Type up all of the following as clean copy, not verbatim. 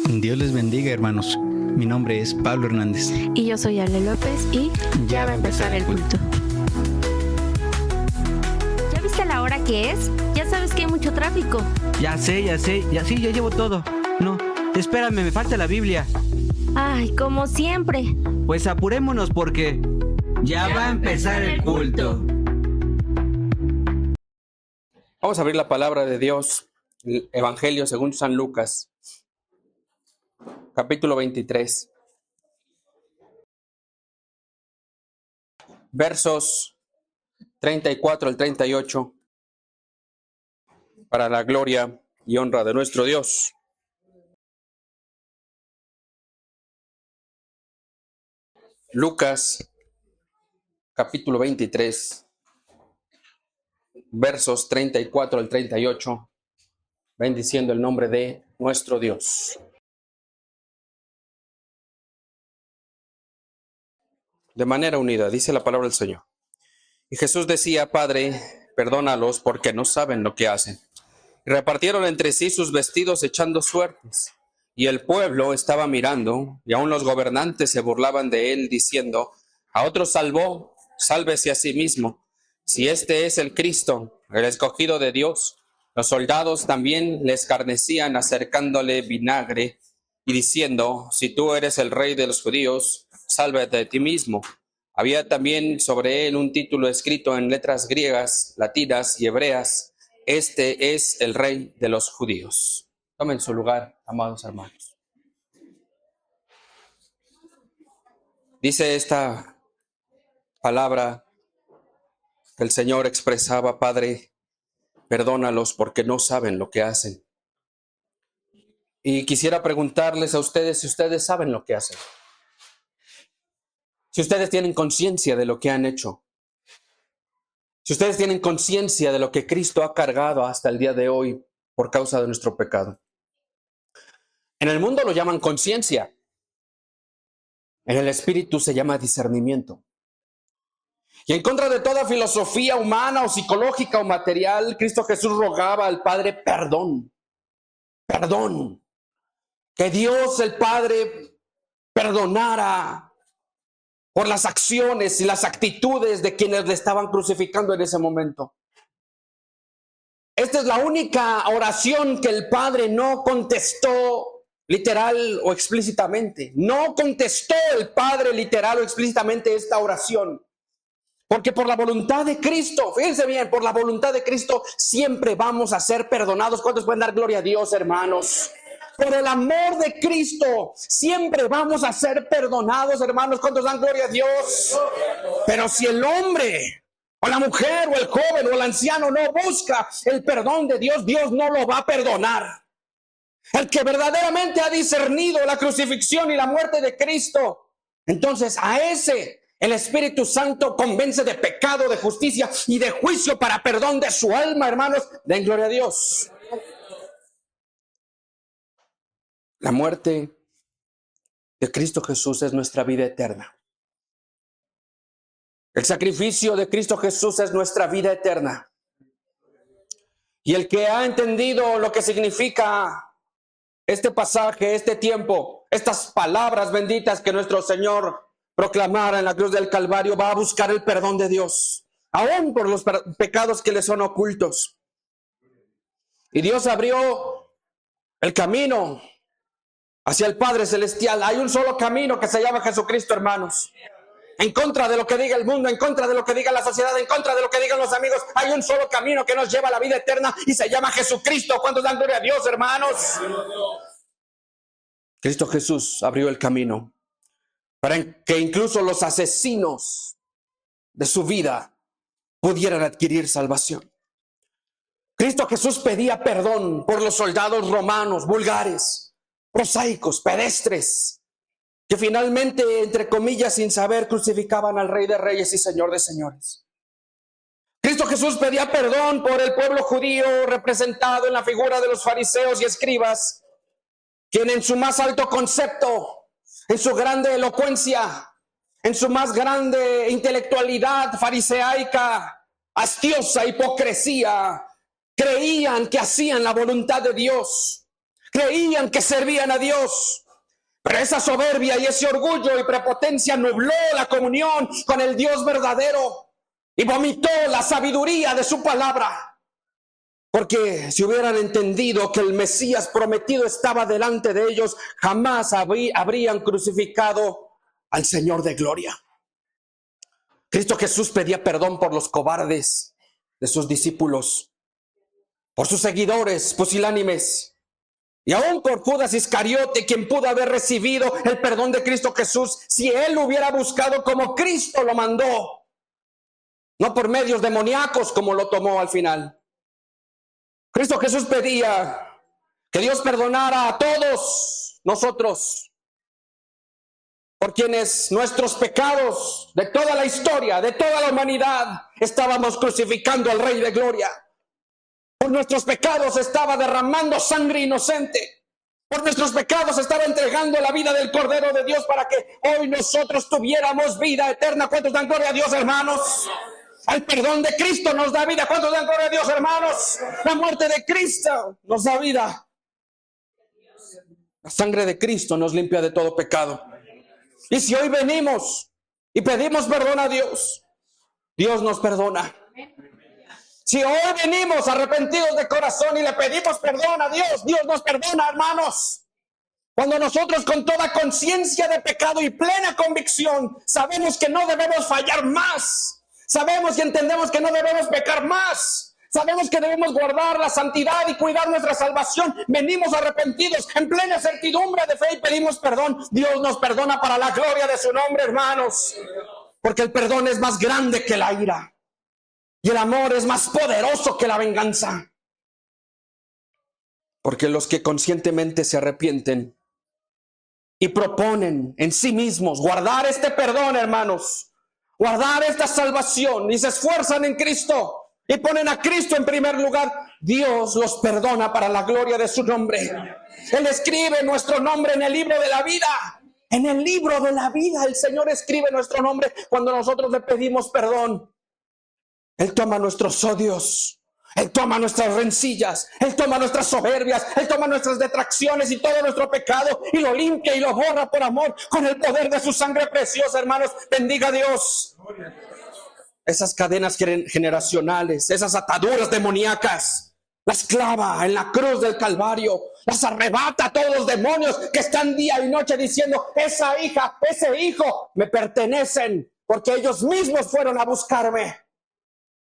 Dios les bendiga, hermanos. Mi nombre es Pablo Hernández. Y yo soy Ale López y ya va a empezar el culto. ¿Ya viste la hora que es? Ya sabes que hay mucho tráfico. Ya sé, ya llevo todo. No, espérame, me falta la Biblia. Ay, como siempre. Pues apurémonos porque ya va a empezar el culto. Vamos a abrir la palabra de Dios, el Evangelio según San Lucas, capítulo 23, versos 34 al 38, para la gloria y honra de nuestro Dios. Lucas, capítulo 23, versos 34 al 38, bendiciendo el nombre de nuestro Dios. De manera unida, dice la palabra del Señor. Y Jesús decía: Padre, perdónalos porque no saben lo que hacen. Y repartieron entre sí sus vestidos echando suertes. Y el pueblo estaba mirando, y aun los gobernantes se burlaban de él, diciendo: a otro salvó, sálvese a sí mismo. Si este es el Cristo, el escogido de Dios. Los soldados también le escarnecían, acercándole vinagre y diciendo: si tú eres el rey de los judíos, sálvate de ti mismo. Había también sobre él un título escrito en letras griegas, latinas y hebreas: este es el rey de los judíos. Tomen su lugar, amados hermanos. Dice esta palabra que el Señor expresaba: Padre, perdónalos porque no saben lo que hacen. Y quisiera preguntarles a ustedes si ustedes saben lo que hacen. Si ustedes tienen conciencia de lo que han hecho. Si ustedes tienen conciencia de lo que Cristo ha cargado hasta el día de hoy por causa de nuestro pecado. En el mundo lo llaman conciencia. En el espíritu se llama discernimiento. Y en contra de toda filosofía humana o psicológica o material, Cristo Jesús rogaba al Padre perdón. Perdón. Que Dios el Padre perdonara por las acciones y las actitudes de quienes le estaban crucificando en ese momento. Esta es la única oración que el Padre no contestó literal o explícitamente. No contestó el Padre literal o explícitamente esta oración. Porque por la voluntad de Cristo, fíjense bien, por la voluntad de Cristo siempre vamos a ser perdonados. ¿Cuántos pueden dar gloria a Dios, hermanos? Por el amor de Cristo siempre vamos a ser perdonados, hermanos. ¿Cuántos dan gloria a Dios? Pero si el hombre o la mujer o el joven o el anciano no busca el perdón de Dios, Dios no lo va a perdonar. El que verdaderamente ha discernido la crucifixión y la muerte de Cristo, entonces a ese el Espíritu Santo convence de pecado, de justicia y de juicio para perdón de su alma, hermanos. Den gloria a Dios. La muerte de Cristo Jesús es nuestra vida eterna. El sacrificio de Cristo Jesús es nuestra vida eterna. Y el que ha entendido lo que significa este pasaje, este tiempo, estas palabras benditas que nuestro Señor proclamara en la cruz del Calvario, va a buscar el perdón de Dios, aún por los pecados que le son ocultos. Y Dios abrió el camino hacia el Padre Celestial. Hay un solo camino que se llama Jesucristo, hermanos. En contra de lo que diga el mundo, en contra de lo que diga la sociedad, en contra de lo que digan los amigos, hay un solo camino que nos lleva a la vida eterna y se llama Jesucristo. ¿Cuántos dan gloria a Dios, hermanos? Cristo Jesús abrió el camino para que incluso los asesinos de su vida pudieran adquirir salvación. Cristo Jesús pedía perdón por los soldados romanos, vulgares, prosaicos, pedestres, que finalmente, entre comillas, sin saber, crucificaban al Rey de Reyes y Señor de Señores. Cristo Jesús pedía perdón por el pueblo judío representado en la figura de los fariseos y escribas, quien en su más alto concepto, en su grande elocuencia, en su más grande intelectualidad fariseaica, hastiosa hipocresía, creían que hacían la voluntad de Dios. Creían que servían a Dios. Pero esa soberbia y ese orgullo y prepotencia nubló la comunión con el Dios verdadero y vomitó la sabiduría de su palabra. Porque si hubieran entendido que el Mesías prometido estaba delante de ellos, jamás habrían crucificado al Señor de gloria. Cristo Jesús pedía perdón por los cobardes de sus discípulos, por sus seguidores pusilánimes, y aún por Judas Iscariote, quien pudo haber recibido el perdón de Cristo Jesús si él lo hubiera buscado como Cristo lo mandó, no por medios demoníacos como lo tomó al final. Cristo Jesús pedía que Dios perdonara a todos nosotros, por quienes nuestros pecados de toda la historia, de toda la humanidad, estábamos crucificando al Rey de Gloria. Por nuestros pecados estaba derramando sangre inocente. Por nuestros pecados estaba entregando la vida del Cordero de Dios para que hoy nosotros tuviéramos vida eterna. ¿Cuántos dan gloria a Dios, hermanos? El perdón de Cristo nos da vida. ¿Cuántos dan gloria a Dios, hermanos? La muerte de Cristo nos da vida. La sangre de Cristo nos limpia de todo pecado. Y si hoy venimos y pedimos perdón a Dios, Dios nos perdona. Si hoy venimos arrepentidos de corazón y le pedimos perdón a Dios, Dios nos perdona, hermanos. Cuando nosotros con toda conciencia de pecado y plena convicción sabemos que no debemos fallar más, sabemos y entendemos que no debemos pecar más, sabemos que debemos guardar la santidad y cuidar nuestra salvación, venimos arrepentidos en plena certidumbre de fe y pedimos perdón, Dios nos perdona para la gloria de su nombre, hermanos, porque el perdón es más grande que la ira. Y el amor es más poderoso que la venganza. Porque los que conscientemente se arrepienten y proponen en sí mismos guardar este perdón, hermanos, guardar esta salvación y se esfuerzan en Cristo y ponen a Cristo en primer lugar, Dios los perdona para la gloria de su nombre. Él escribe nuestro nombre en el libro de la vida. En el libro de la vida el Señor escribe nuestro nombre cuando nosotros le pedimos perdón. Él toma nuestros odios, Él toma nuestras rencillas, Él toma nuestras soberbias, Él toma nuestras detracciones y todo nuestro pecado y lo limpia y lo borra por amor con el poder de su sangre preciosa, hermanos. Bendiga a Dios. Esas cadenas generacionales, esas ataduras demoníacas, las clava en la cruz del Calvario, las arrebata a todos los demonios que están día y noche diciendo, esa hija, ese hijo me pertenecen porque ellos mismos fueron a buscarme.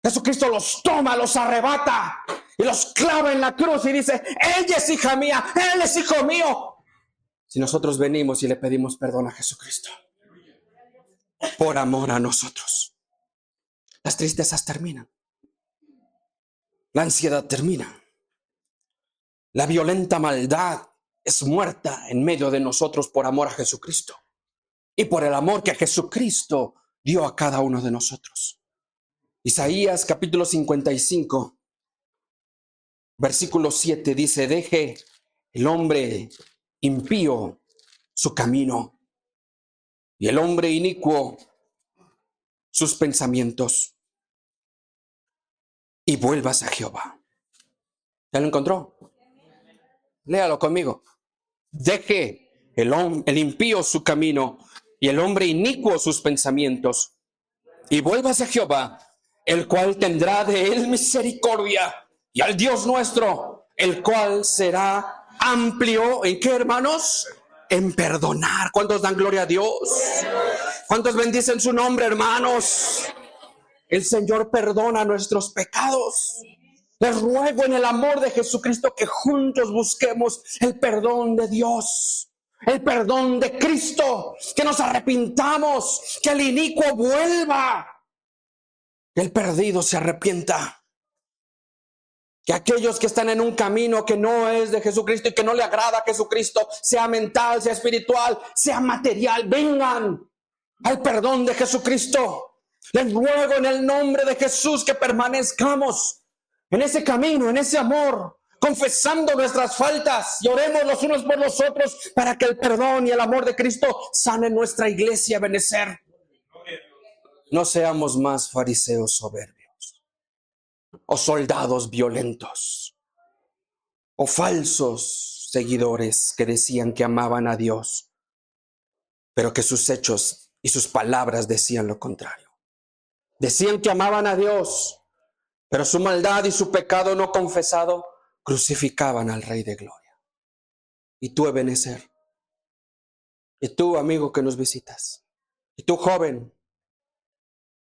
Jesucristo los toma, los arrebata y los clava en la cruz y dice, ella es hija mía, él es hijo mío. Si nosotros venimos y le pedimos perdón a Jesucristo por amor a nosotros, las tristezas terminan, la ansiedad termina, la violenta maldad es muerta en medio de nosotros por amor a Jesucristo y por el amor que Jesucristo dio a cada uno de nosotros. Isaías capítulo 55, versículo 7 dice, deje el hombre impío su camino y el hombre inicuo sus pensamientos y vuelvas a Jehová. ¿Ya lo encontró? Léalo conmigo. Deje el impío su camino y el hombre inicuo sus pensamientos y vuelvas a Jehová, el cual tendrá de él misericordia, y al Dios nuestro, el cual será amplio, ¿en qué, hermanos? En perdonar. ¿Cuántos dan gloria a Dios? ¿Cuántos bendicen su nombre, hermanos? El Señor perdona nuestros pecados. Les ruego en el amor de Jesucristo que juntos busquemos el perdón de Dios, el perdón de Cristo, que nos arrepintamos, que el inicuo vuelva, que el perdido se arrepienta, que aquellos que están en un camino que no es de Jesucristo y que no le agrada a Jesucristo, sea mental, sea espiritual, sea material, vengan al perdón de Jesucristo. Les ruego en el nombre de Jesús que permanezcamos en ese camino, en ese amor, confesando nuestras faltas y oremos los unos por los otros para que el perdón y el amor de Cristo sanen nuestra iglesia, Benecer. No seamos más fariseos soberbios o soldados violentos o falsos seguidores que decían que amaban a Dios, pero que sus hechos y sus palabras decían lo contrario. Decían que amaban a Dios, pero su maldad y su pecado no confesado crucificaban al Rey de Gloria. Y tú, Ebenezer, y tú, amigo que nos visitas, y tú, joven,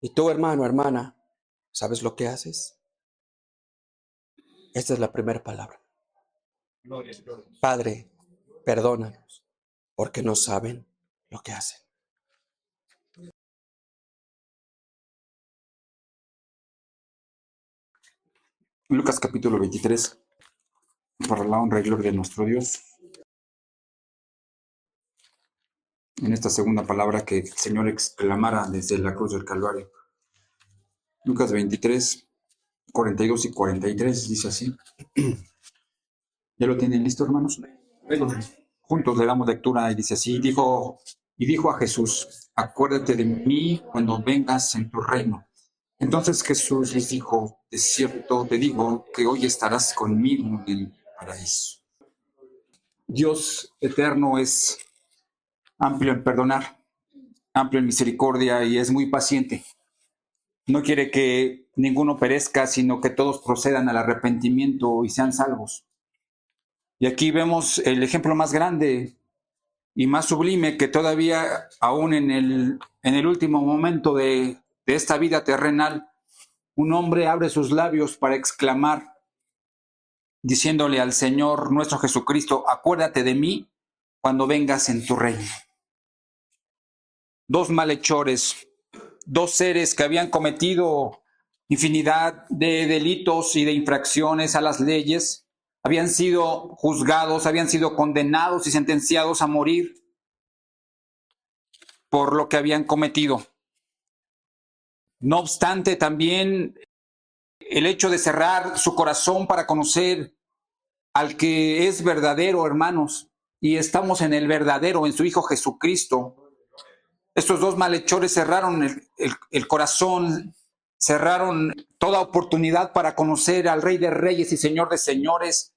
y tú, hermano, hermana, ¿sabes lo que haces? Esta es la primera palabra. Padre, perdónanos, porque no saben lo que hacen. Lucas capítulo 23, para la honra y gloria de nuestro Dios. En esta segunda palabra que el Señor exclamara desde la cruz del Calvario. Lucas 23, 42 y 43 dice así. ¿Ya lo tienen listo, hermanos? Juntos le damos lectura y dice así. Dijo a Jesús: acuérdate de mí cuando vengas en tu reino. Entonces Jesús les dijo: de cierto te digo que hoy estarás conmigo en el paraíso. Dios eterno es amplio en perdonar, amplio en misericordia y es muy paciente. No quiere que ninguno perezca, sino que todos procedan al arrepentimiento y sean salvos. Y aquí vemos el ejemplo más grande y más sublime, que todavía aún en el último momento de esta vida terrenal, un hombre abre sus labios para exclamar, diciéndole al Señor nuestro Jesucristo: acuérdate de mí cuando vengas en tu reino. Dos malhechores, dos seres que habían cometido infinidad de delitos y de infracciones a las leyes, habían sido juzgados, habían sido condenados y sentenciados a morir por lo que habían cometido. No obstante, también el hecho de cerrar su corazón para conocer al que es verdadero, hermanos, y estamos en el verdadero, en su Hijo Jesucristo. Estos dos malhechores cerraron el corazón, cerraron toda oportunidad para conocer al Rey de Reyes y Señor de Señores,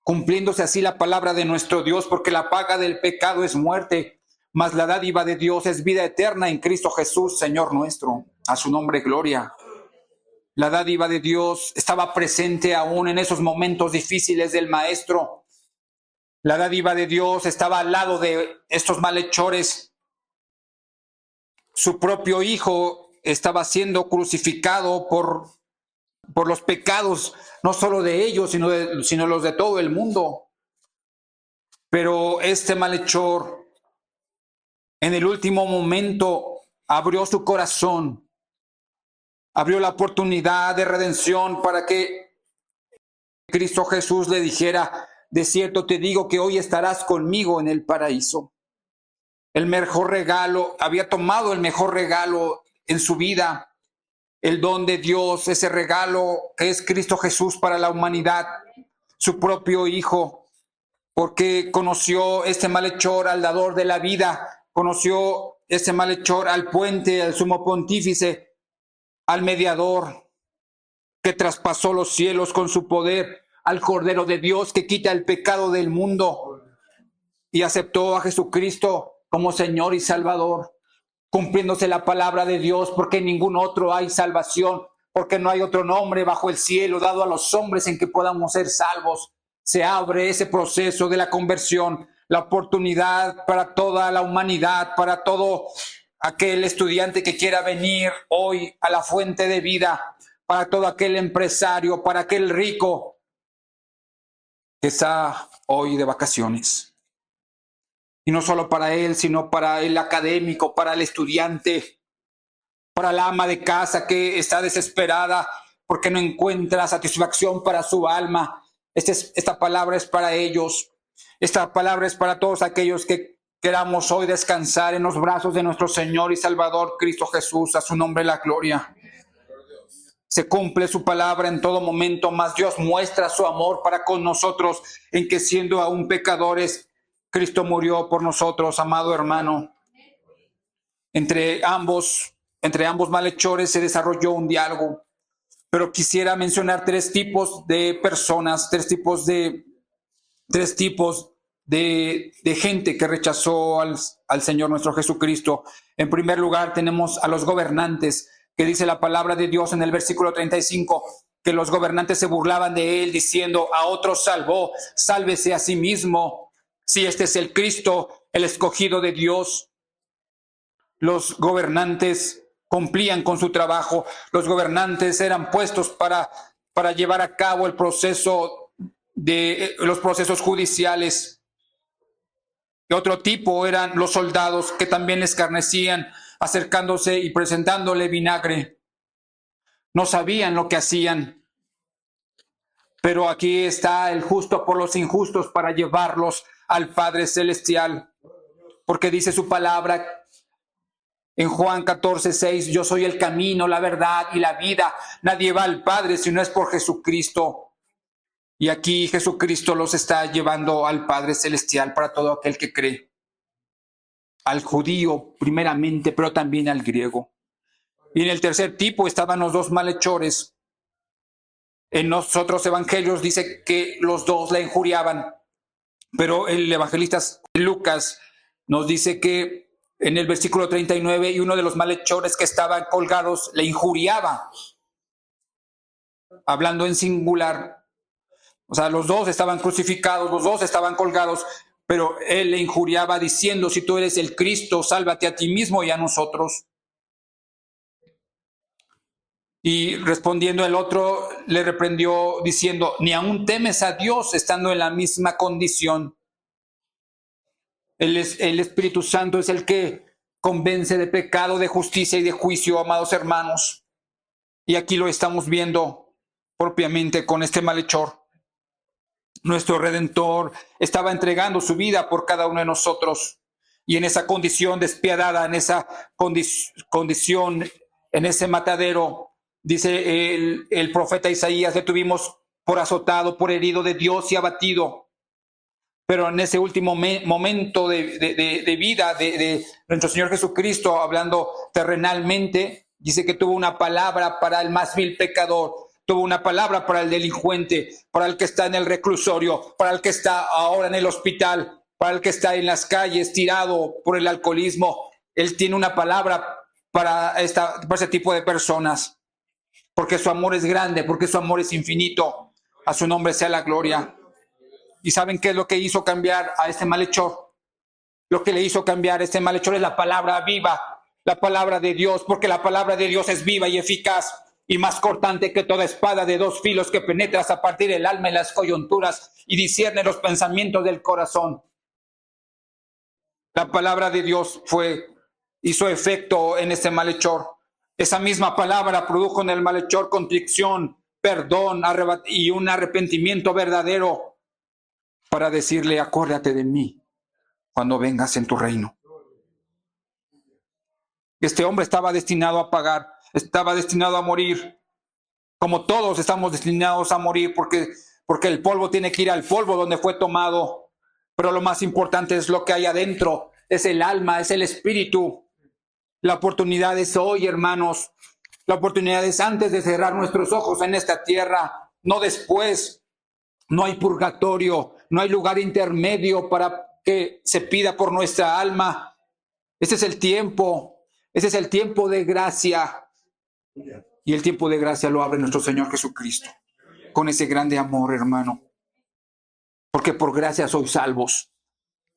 cumpliéndose así la palabra de nuestro Dios, porque la paga del pecado es muerte, mas la dádiva de Dios es vida eterna en Cristo Jesús, Señor nuestro. A su nombre, gloria. La dádiva de Dios estaba presente aún en esos momentos difíciles del Maestro. La dádiva de Dios estaba al lado de estos malhechores. Su propio Hijo estaba siendo crucificado por los pecados, no solo de ellos, sino los de todo el mundo. Pero este malhechor, en el último momento, abrió su corazón, abrió la oportunidad de redención para que Cristo Jesús le dijera: de cierto te digo que hoy estarás conmigo en el paraíso. El mejor regalo, había tomado el mejor regalo en su vida, el don de Dios, ese regalo que es Cristo Jesús para la humanidad, su propio Hijo, porque conoció este malhechor al dador de la vida, conoció este malhechor al puente, al sumo pontífice, al mediador que traspasó los cielos con su poder, al Cordero de Dios que quita el pecado del mundo, y aceptó a Jesucristo como Señor y Salvador, cumpliéndose la palabra de Dios, porque en ningún otro hay salvación, porque no hay otro nombre bajo el cielo dado a los hombres en que podamos ser salvos. Se abre ese proceso de la conversión, la oportunidad para toda la humanidad, para todo aquel estudiante que quiera venir hoy a la fuente de vida, para todo aquel empresario, para aquel rico que está hoy de vacaciones. Y no solo para él, sino para el académico, para el estudiante, para la ama de casa que está desesperada porque no encuentra satisfacción para su alma. Esta palabra es para ellos. Esta palabra es para todos aquellos que queramos hoy descansar en los brazos de nuestro Señor y Salvador Cristo Jesús. A su nombre la gloria. Se cumple su palabra en todo momento, mas Dios muestra su amor para con nosotros en que, siendo aún pecadores, Cristo murió por nosotros, amado hermano. Entre ambos malhechores se desarrolló un diálogo, pero quisiera mencionar tres tipos de personas, tres tipos de tres tipos de gente que rechazó al Señor nuestro Jesucristo. En primer lugar tenemos a los gobernantes, que dice la palabra de Dios en el versículo 35, que los gobernantes se burlaban de él diciendo: a otros salvó, sálvese a sí mismo, si este es el Cristo, el escogido de Dios. Los gobernantes cumplían con su trabajo. Los gobernantes eran puestos para llevar a cabo el proceso de los procesos judiciales. Y otro tipo eran los soldados, que también escarnecían, acercándose y presentándole vinagre. No sabían lo que hacían. Pero aquí está el justo por los injustos para llevarlos al Padre Celestial. Porque dice su palabra en Juan 14:6, yo soy el camino, la verdad y la vida. Nadie va al Padre si no es por Jesucristo. Y aquí Jesucristo los está llevando al Padre Celestial para todo aquel que cree. Al judío primeramente, pero también al griego. Y en el tercer tipo estaban los dos malhechores. En los otros evangelios dice que los dos le injuriaban. Pero el evangelista Lucas nos dice que en el versículo 39, y uno de los malhechores que estaban colgados le injuriaba. Hablando en singular. O sea, los dos estaban crucificados, los dos estaban colgados, pero él le injuriaba diciendo: si tú eres el Cristo, sálvate a ti mismo y a nosotros. Y respondiendo el otro, le reprendió diciendo: ni aún temes a Dios estando en la misma condición. El Espíritu Santo es el que convence de pecado, de justicia y de juicio, amados hermanos. Y aquí lo estamos viendo propiamente con este malhechor. Nuestro Redentor estaba entregando su vida por cada uno de nosotros. Y en esa condición despiadada, en esa condición, en ese matadero, dice el profeta Isaías: le tuvimos por azotado, por herido de Dios y abatido. Pero en ese último momento de vida de nuestro Señor Jesucristo, hablando terrenalmente, dice que tuvo una palabra para el más vil pecador. Tuvo una palabra para el delincuente, para el que está en el reclusorio, para el que está ahora en el hospital, para el que está en las calles tirado por el alcoholismo. Él tiene una palabra para ese tipo de personas, porque su amor es grande, porque su amor es infinito. A su nombre sea la gloria. ¿Y saben qué es lo que hizo cambiar a este malhechor? Lo que le hizo cambiar a este malhechor es la palabra viva, la palabra de Dios, porque la palabra de Dios es viva y eficaz, y más cortante que toda espada de dos filos, que penetra hasta partir el alma y las coyunturas y discierne los pensamientos del corazón. La palabra de Dios hizo efecto en este malhechor. Esa misma palabra produjo en el malhechor contrición, perdón y un arrepentimiento verdadero para decirle: acuérdate de mí cuando vengas en tu reino. Este hombre estaba destinado a pagar. Estaba destinado a morir, como todos estamos destinados a morir, porque el polvo tiene que ir al polvo donde fue tomado. Pero lo más importante es lo que hay adentro, es el alma, es el espíritu. La oportunidad es hoy, hermanos. La oportunidad es antes de cerrar nuestros ojos en esta tierra, no después. No hay purgatorio, no hay lugar intermedio para que se pida por nuestra alma. Este es el tiempo de gracia. Y el tiempo de gracia lo abre nuestro Señor Jesucristo, con ese grande amor, hermano. Porque por gracia sois salvos,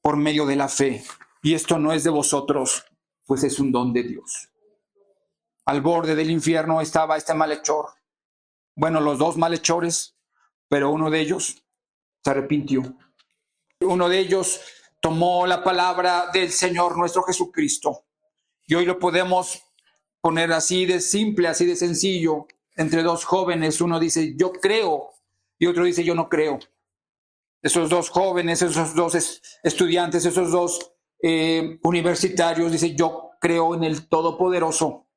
por medio de la fe. Y esto no es de vosotros, pues es un don de Dios. Al borde del infierno estaba este malhechor. Bueno, los dos malhechores, pero uno de ellos se arrepintió. Uno de ellos tomó la palabra del Señor nuestro Jesucristo. Y hoy lo podemos poner así de simple, así de sencillo, entre dos jóvenes. Uno dice: yo creo, y otro dice: yo no creo. Esos dos jóvenes, esos dos estudiantes, esos dos universitarios dicen: yo creo en el Todopoderoso.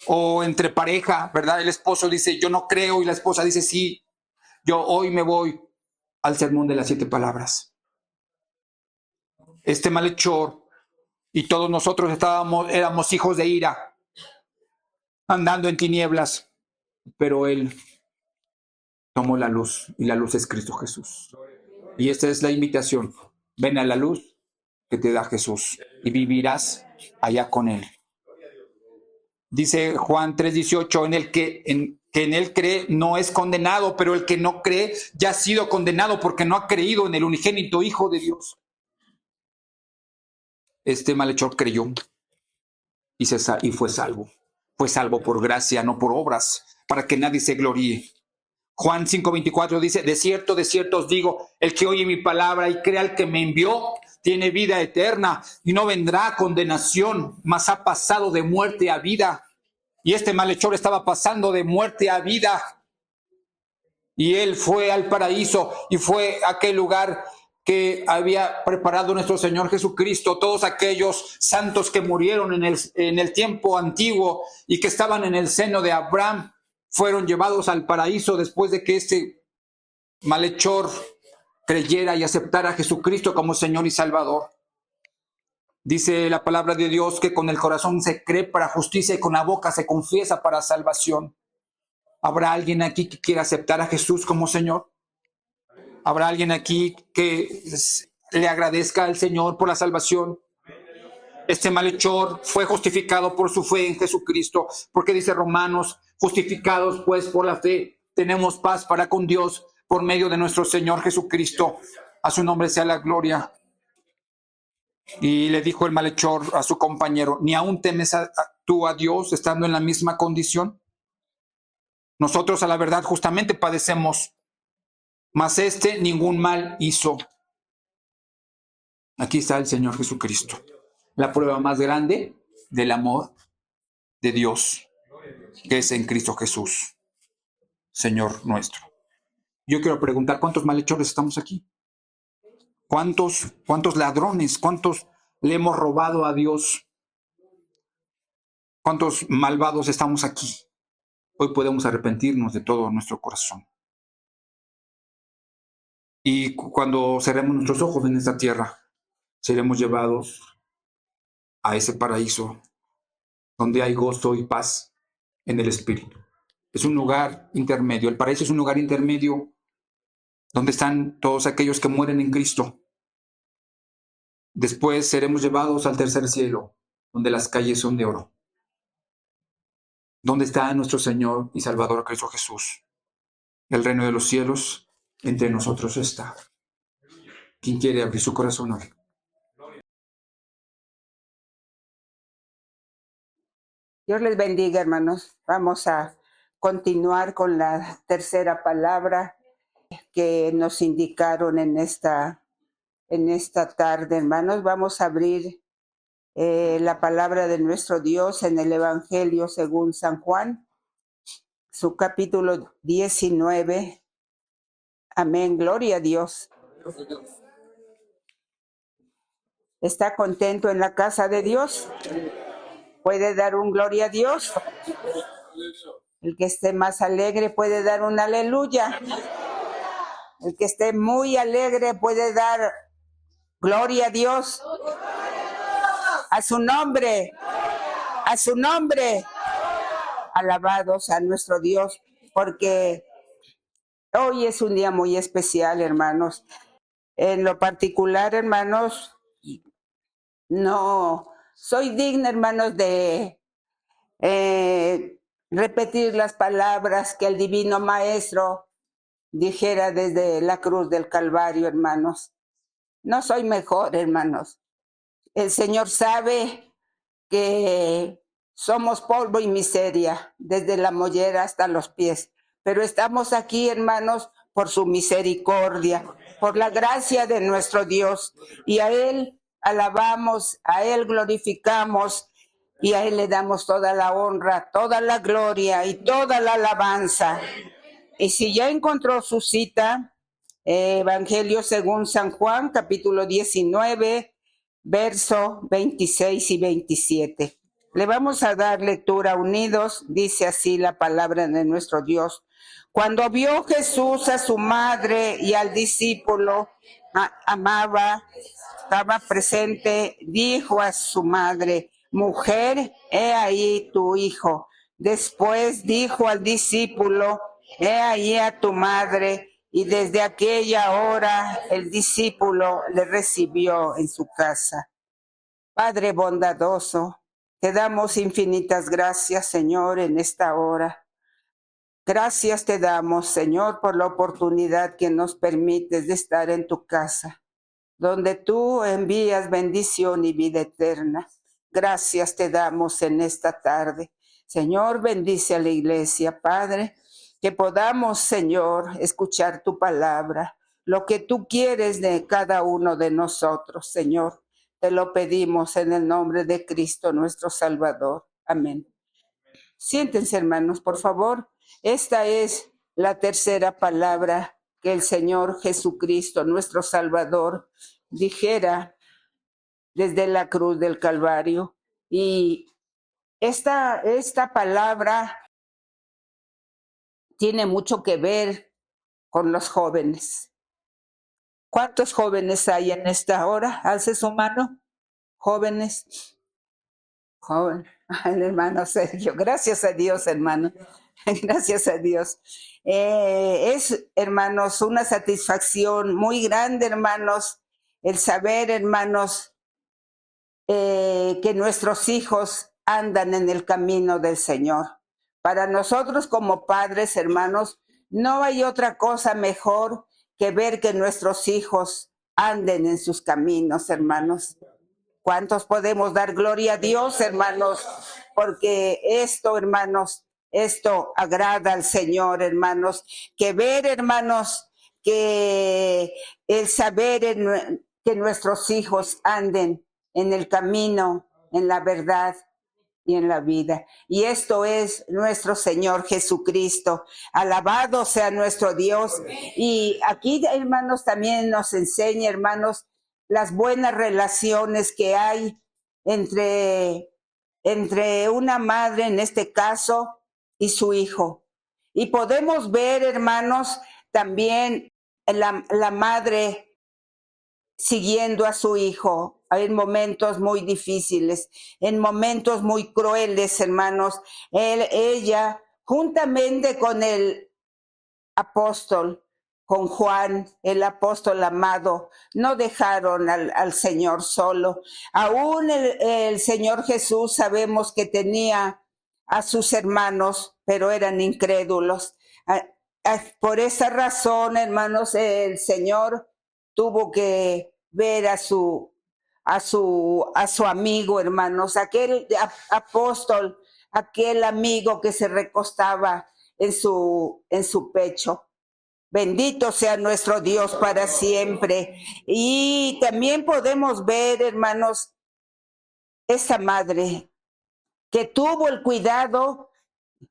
O entre pareja, ¿verdad? El esposo dice: yo no creo, y la esposa dice: sí, yo hoy me voy al sermón de las 7 palabras. Este malhechor y todos nosotros éramos hijos de ira, andando en tinieblas, pero él tomó la luz, y la luz es Cristo Jesús. Y esta es la invitación. Ven a la luz que te da Jesús y vivirás allá con Él. Dice Juan 3:18, que en Él cree no es condenado, pero el que no cree ya ha sido condenado porque no ha creído en el unigénito Hijo de Dios. Este malhechor creyó y fue salvo. Fue salvo por gracia, no por obras, para que nadie se gloríe. Juan 5:24 dice, de cierto os digo, el que oye mi palabra y crea al que me envió, tiene vida eterna y no vendrá a condenación, mas ha pasado de muerte a vida. Y este malhechor estaba pasando de muerte a vida. Y él fue al paraíso y fue a aquel lugar que había preparado nuestro Señor Jesucristo. Todos aquellos santos que murieron en el tiempo antiguo y que estaban en el seno de Abraham, fueron llevados al paraíso después de que este malhechor creyera y aceptara a Jesucristo como Señor y Salvador. Dice la palabra de Dios que con el corazón se cree para justicia y con la boca se confiesa para salvación. ¿Habrá alguien aquí que quiera aceptar a Jesús como Señor? ¿Habrá alguien aquí que le agradezca al Señor por la salvación? Este malhechor fue justificado por su fe en Jesucristo, porque dice Romanos, justificados pues por la fe, tenemos paz para con Dios por medio de nuestro Señor Jesucristo. A su nombre sea la gloria. Y le dijo el malhechor a su compañero, ¿ni aún temes tú a Dios estando en la misma condición? Nosotros a la verdad justamente padecemos, mas este ningún mal hizo. Aquí está el Señor Jesucristo. La prueba más grande del amor de Dios, que es en Cristo Jesús, Señor nuestro. Yo quiero preguntar, ¿cuántos malhechores estamos aquí? ¿Cuántos ladrones? ¿Cuántos le hemos robado a Dios? ¿Cuántos malvados estamos aquí? Hoy podemos arrepentirnos de todo nuestro corazón. Y cuando cerremos nuestros ojos en esta tierra, seremos llevados a ese paraíso donde hay gozo y paz en el Espíritu. Es un lugar intermedio. El paraíso es un lugar intermedio donde están todos aquellos que mueren en Cristo. Después seremos llevados al tercer cielo, donde las calles son de oro. ¿Dónde está nuestro Señor y Salvador Cristo Jesús? El reino de los cielos entre nosotros está. ¿Quién quiere abrir su corazón hoy? Dios les bendiga, hermanos. Vamos a continuar con la tercera palabra que nos indicaron en esta tarde, hermanos. Vamos a abrir la palabra de nuestro Dios en el Evangelio según San Juan, su capítulo 19. Amén, gloria a Dios. ¿Está contento en la casa de Dios? ¿Puede dar un gloria a Dios? El que esté más alegre puede dar un aleluya. El que esté muy alegre puede dar gloria a Dios. A su nombre. A su nombre. Alabados a nuestro Dios, porque hoy es un día muy especial, hermanos. En lo particular, hermanos, no soy digna, hermanos, de repetir las palabras que el Divino Maestro dijera desde la cruz del Calvario, hermanos. No soy mejor, hermanos. El Señor sabe que somos polvo y miseria, desde la mollera hasta los pies. Pero estamos aquí, hermanos, por su misericordia, por la gracia de nuestro Dios. Y a Él alabamos, a Él glorificamos y a Él le damos toda la honra, toda la gloria y toda la alabanza. Y si ya encontró su cita, Evangelio según San Juan, capítulo 19, verso 26 y 27. Le vamos a dar lectura unidos. Dice así la palabra de nuestro Dios. Cuando vio Jesús a su madre y al discípulo amaba, estaba presente, dijo a su madre: mujer, he ahí tu hijo. Después dijo al discípulo: he ahí a tu madre. y desde aquella hora el discípulo le recibió en su casa. Padre bondadoso, te damos infinitas gracias, Señor, en esta hora. Gracias te damos, Señor, por la oportunidad que nos permites de estar en tu casa, donde tú envías bendición y vida eterna. Gracias te damos en esta tarde. Señor, bendice a la iglesia, Padre, que podamos, Señor, escuchar tu palabra, lo que tú quieres de cada uno de nosotros, Señor. Te lo pedimos en el nombre de Cristo, nuestro Salvador. Amén. Siéntense, hermanos, por favor. Esta es la tercera palabra que el Señor Jesucristo, nuestro Salvador, dijera desde la cruz del Calvario. Y esta palabra tiene mucho que ver con los jóvenes. ¿Cuántos jóvenes hay en esta hora? Alce su mano. Jóvenes. Joven. El hermano Sergio. Gracias a Dios, hermano. Gracias a Dios. Es, hermanos, una satisfacción muy grande, hermanos, el saber, hermanos, que nuestros hijos andan en el camino del Señor. Para nosotros como padres, hermanos, no hay otra cosa mejor que ver que nuestros hijos anden en sus caminos, hermanos. ¿Cuántos podemos dar gloria a Dios, hermanos? Porque esto, hermanos, esto agrada al Señor, hermanos. Que ver, hermanos, que el saber que nuestros hijos anden en el camino, en la verdad y en la vida. Y esto es nuestro Señor Jesucristo. Alabado sea nuestro Dios. Y aquí, hermanos, también nos enseña, hermanos, las buenas relaciones que hay entre una madre, en este caso, y su hijo. Y podemos ver, hermanos, también la madre siguiendo a su hijo en momentos muy difíciles, en momentos muy crueles, hermanos. Ella, juntamente con el apóstol, con Juan, el apóstol amado, no dejaron al Señor solo. Aún el Señor Jesús sabemos que tenía a sus hermanos, pero eran incrédulos. Por esa razón, hermanos, el Señor tuvo que ver a su amigo, hermanos, aquel apóstol, aquel amigo que se recostaba en su pecho. Bendito sea nuestro Dios para siempre. Y también podemos ver, hermanos, esa madre que tuvo el cuidado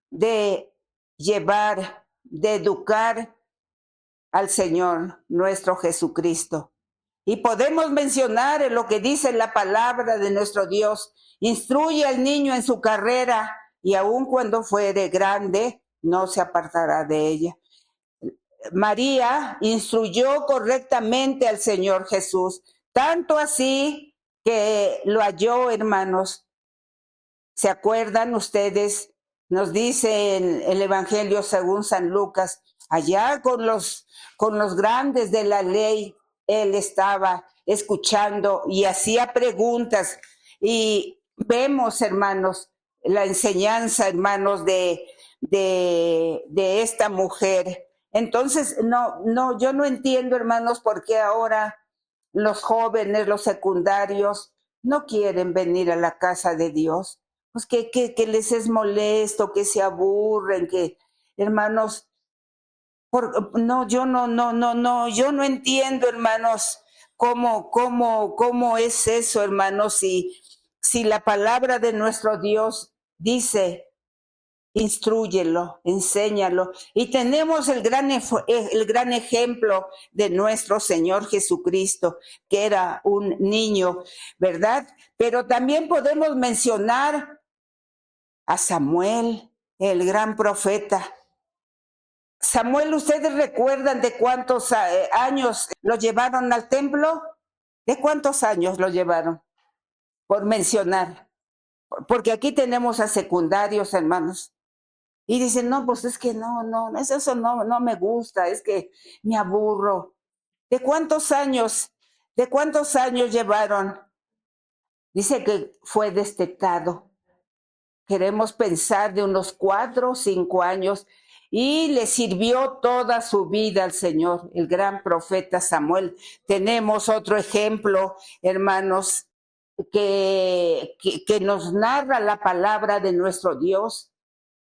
de llevar, de educar al Señor nuestro Jesucristo. Y podemos mencionar lo que dice la palabra de nuestro Dios: instruye al niño en su carrera, y aun cuando fuere grande, no se apartará de ella. María instruyó correctamente al Señor Jesús, tanto así que lo halló, hermanos. ¿Se acuerdan ustedes? Nos dice en el Evangelio según San Lucas, allá con los grandes de la ley, él estaba escuchando y hacía preguntas. Y vemos, hermanos, la enseñanza, hermanos, de esta mujer. Entonces, yo no entiendo, hermanos, por qué ahora los jóvenes, los secundarios, no quieren venir a la casa de Dios. Pues que les es molesto, que se aburren, que, hermanos, yo no entiendo, hermanos, cómo es eso, hermanos, si la palabra de nuestro Dios dice: instrúyelo, enséñalo. Y tenemos el gran ejemplo de nuestro Señor Jesucristo, que era un niño, ¿verdad? Pero también podemos mencionar a Samuel, el gran profeta. Samuel, ¿ustedes recuerdan de cuántos años lo llevaron al templo? ¿De cuántos años lo llevaron? Por mencionar. Porque aquí tenemos a secundarios, hermanos. Y dicen, no, pues es que eso no me gusta, es que me aburro. ¿De cuántos años llevaron? Dice que fue destetado. Queremos pensar de unos 4 o 5 años, y le sirvió toda su vida al Señor, el gran profeta Samuel. Tenemos otro ejemplo, hermanos, que nos narra la palabra de nuestro Dios.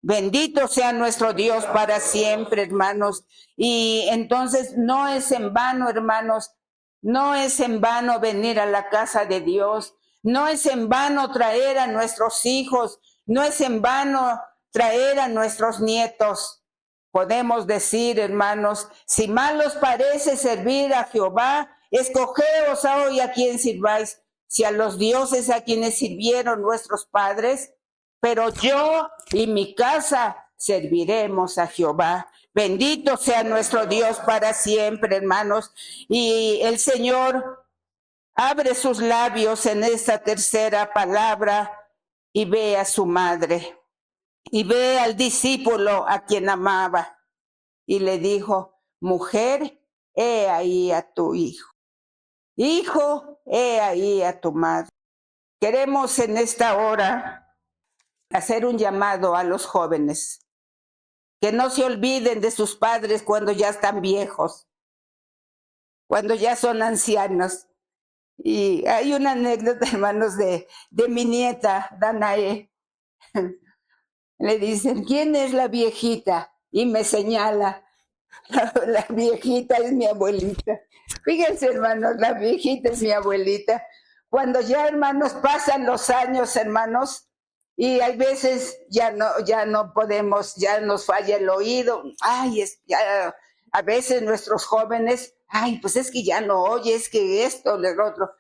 Bendito sea nuestro Dios para siempre, hermanos. Y entonces no es en vano, hermanos, no es en vano venir a la casa de Dios, no es en vano traer a nuestros hijos, no es en vano traer a nuestros nietos. Podemos decir, hermanos, si mal os parece servir a Jehová, escogeos hoy a quién sirváis, si a los dioses a quienes sirvieron nuestros padres, pero yo y mi casa serviremos a Jehová. Bendito sea nuestro Dios para siempre, hermanos. Y el Señor abre sus labios en esta tercera palabra y ve a su madre. Y ve al discípulo a quien amaba, y le dijo, mujer, he ahí a tu hijo. Hijo, he ahí a tu madre. Queremos en esta hora hacer un llamado a los jóvenes, que no se olviden de sus padres cuando ya están viejos, cuando ya son ancianos. Y hay una anécdota, hermanos, de mi nieta, Danae. Le dicen, ¿quién es la viejita? Y me señala, la viejita es mi abuelita. Fíjense, hermanos, la viejita es mi abuelita. Cuando ya, hermanos, pasan los años, hermanos, y hay veces ya no podemos, ya nos falla el oído. A veces nuestros jóvenes, pues es que ya no oye, es que esto, lo otro.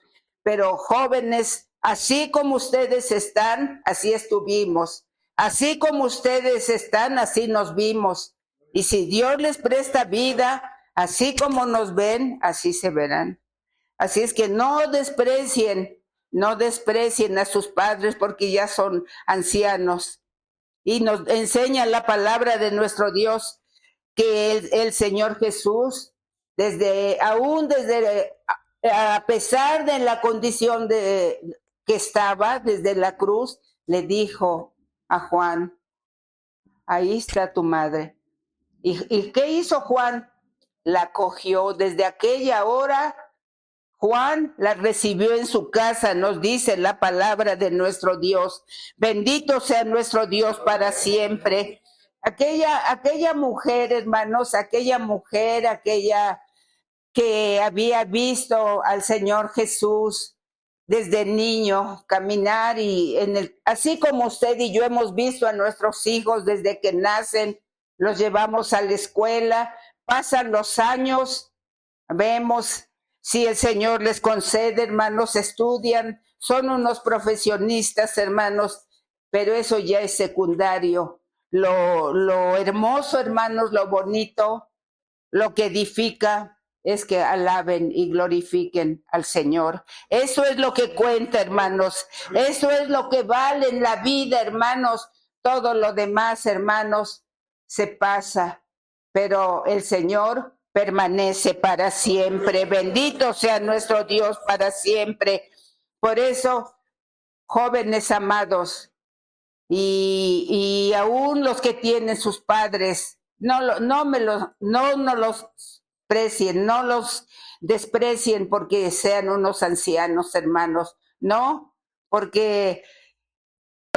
Pero jóvenes, así como ustedes están, así estuvimos. Así como ustedes están, así nos vimos. Y si Dios les presta vida, así como nos ven, así se verán. Así es que no desprecien a sus padres porque ya son ancianos. Y nos enseña la palabra de nuestro Dios que el Señor Jesús, a pesar de la condición que estaba desde la cruz, le dijo a Juan, ahí está tu madre. ¿Y qué hizo Juan? La cogió. Desde aquella hora, Juan la recibió en su casa, nos dice la palabra de nuestro Dios. Bendito sea nuestro Dios para siempre. Aquella mujer, hermanos, aquella que había visto al Señor Jesús desde niño caminar, y así como usted y yo hemos visto a nuestros hijos desde que nacen, los llevamos a la escuela, pasan los años, vemos si el Señor les concede, hermanos, estudian, son unos profesionistas, hermanos, pero eso ya es secundario. Lo hermoso, hermanos, lo bonito, lo que edifica, es que alaben y glorifiquen al Señor. Eso es lo que cuenta, hermanos. Eso es lo que vale en la vida, hermanos. Todo lo demás, hermanos, se pasa, pero el Señor permanece para siempre. Bendito sea nuestro Dios para siempre. Por eso, jóvenes amados, y aún los que tienen sus padres, no los desprecien, no los desprecien porque sean unos ancianos, hermanos, no, porque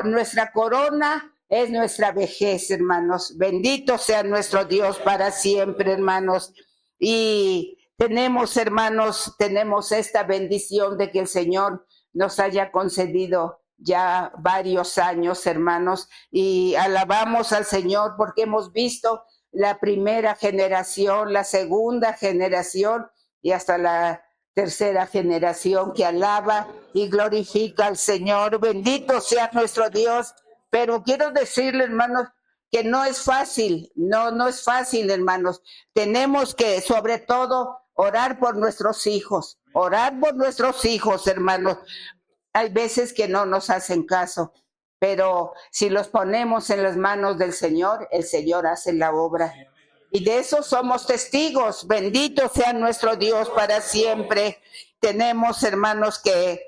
nuestra corona es nuestra vejez, hermanos. Bendito sea nuestro Dios para siempre, hermanos. Y tenemos, hermanos, tenemos esta bendición de que el Señor nos haya concedido ya varios años, hermanos, y alabamos al Señor porque hemos visto la primera generación, la segunda generación y hasta la tercera generación que alaba y glorifica al Señor. Bendito sea nuestro Dios. Pero quiero decirle, hermanos, que no es fácil, no es fácil, hermanos. Tenemos que, sobre todo, orar por nuestros hijos, hermanos. Hay veces que no nos hacen caso, pero si los ponemos en las manos del Señor, el Señor hace la obra. Y de eso somos testigos. Bendito sea nuestro Dios para siempre. Tenemos, hermanos, que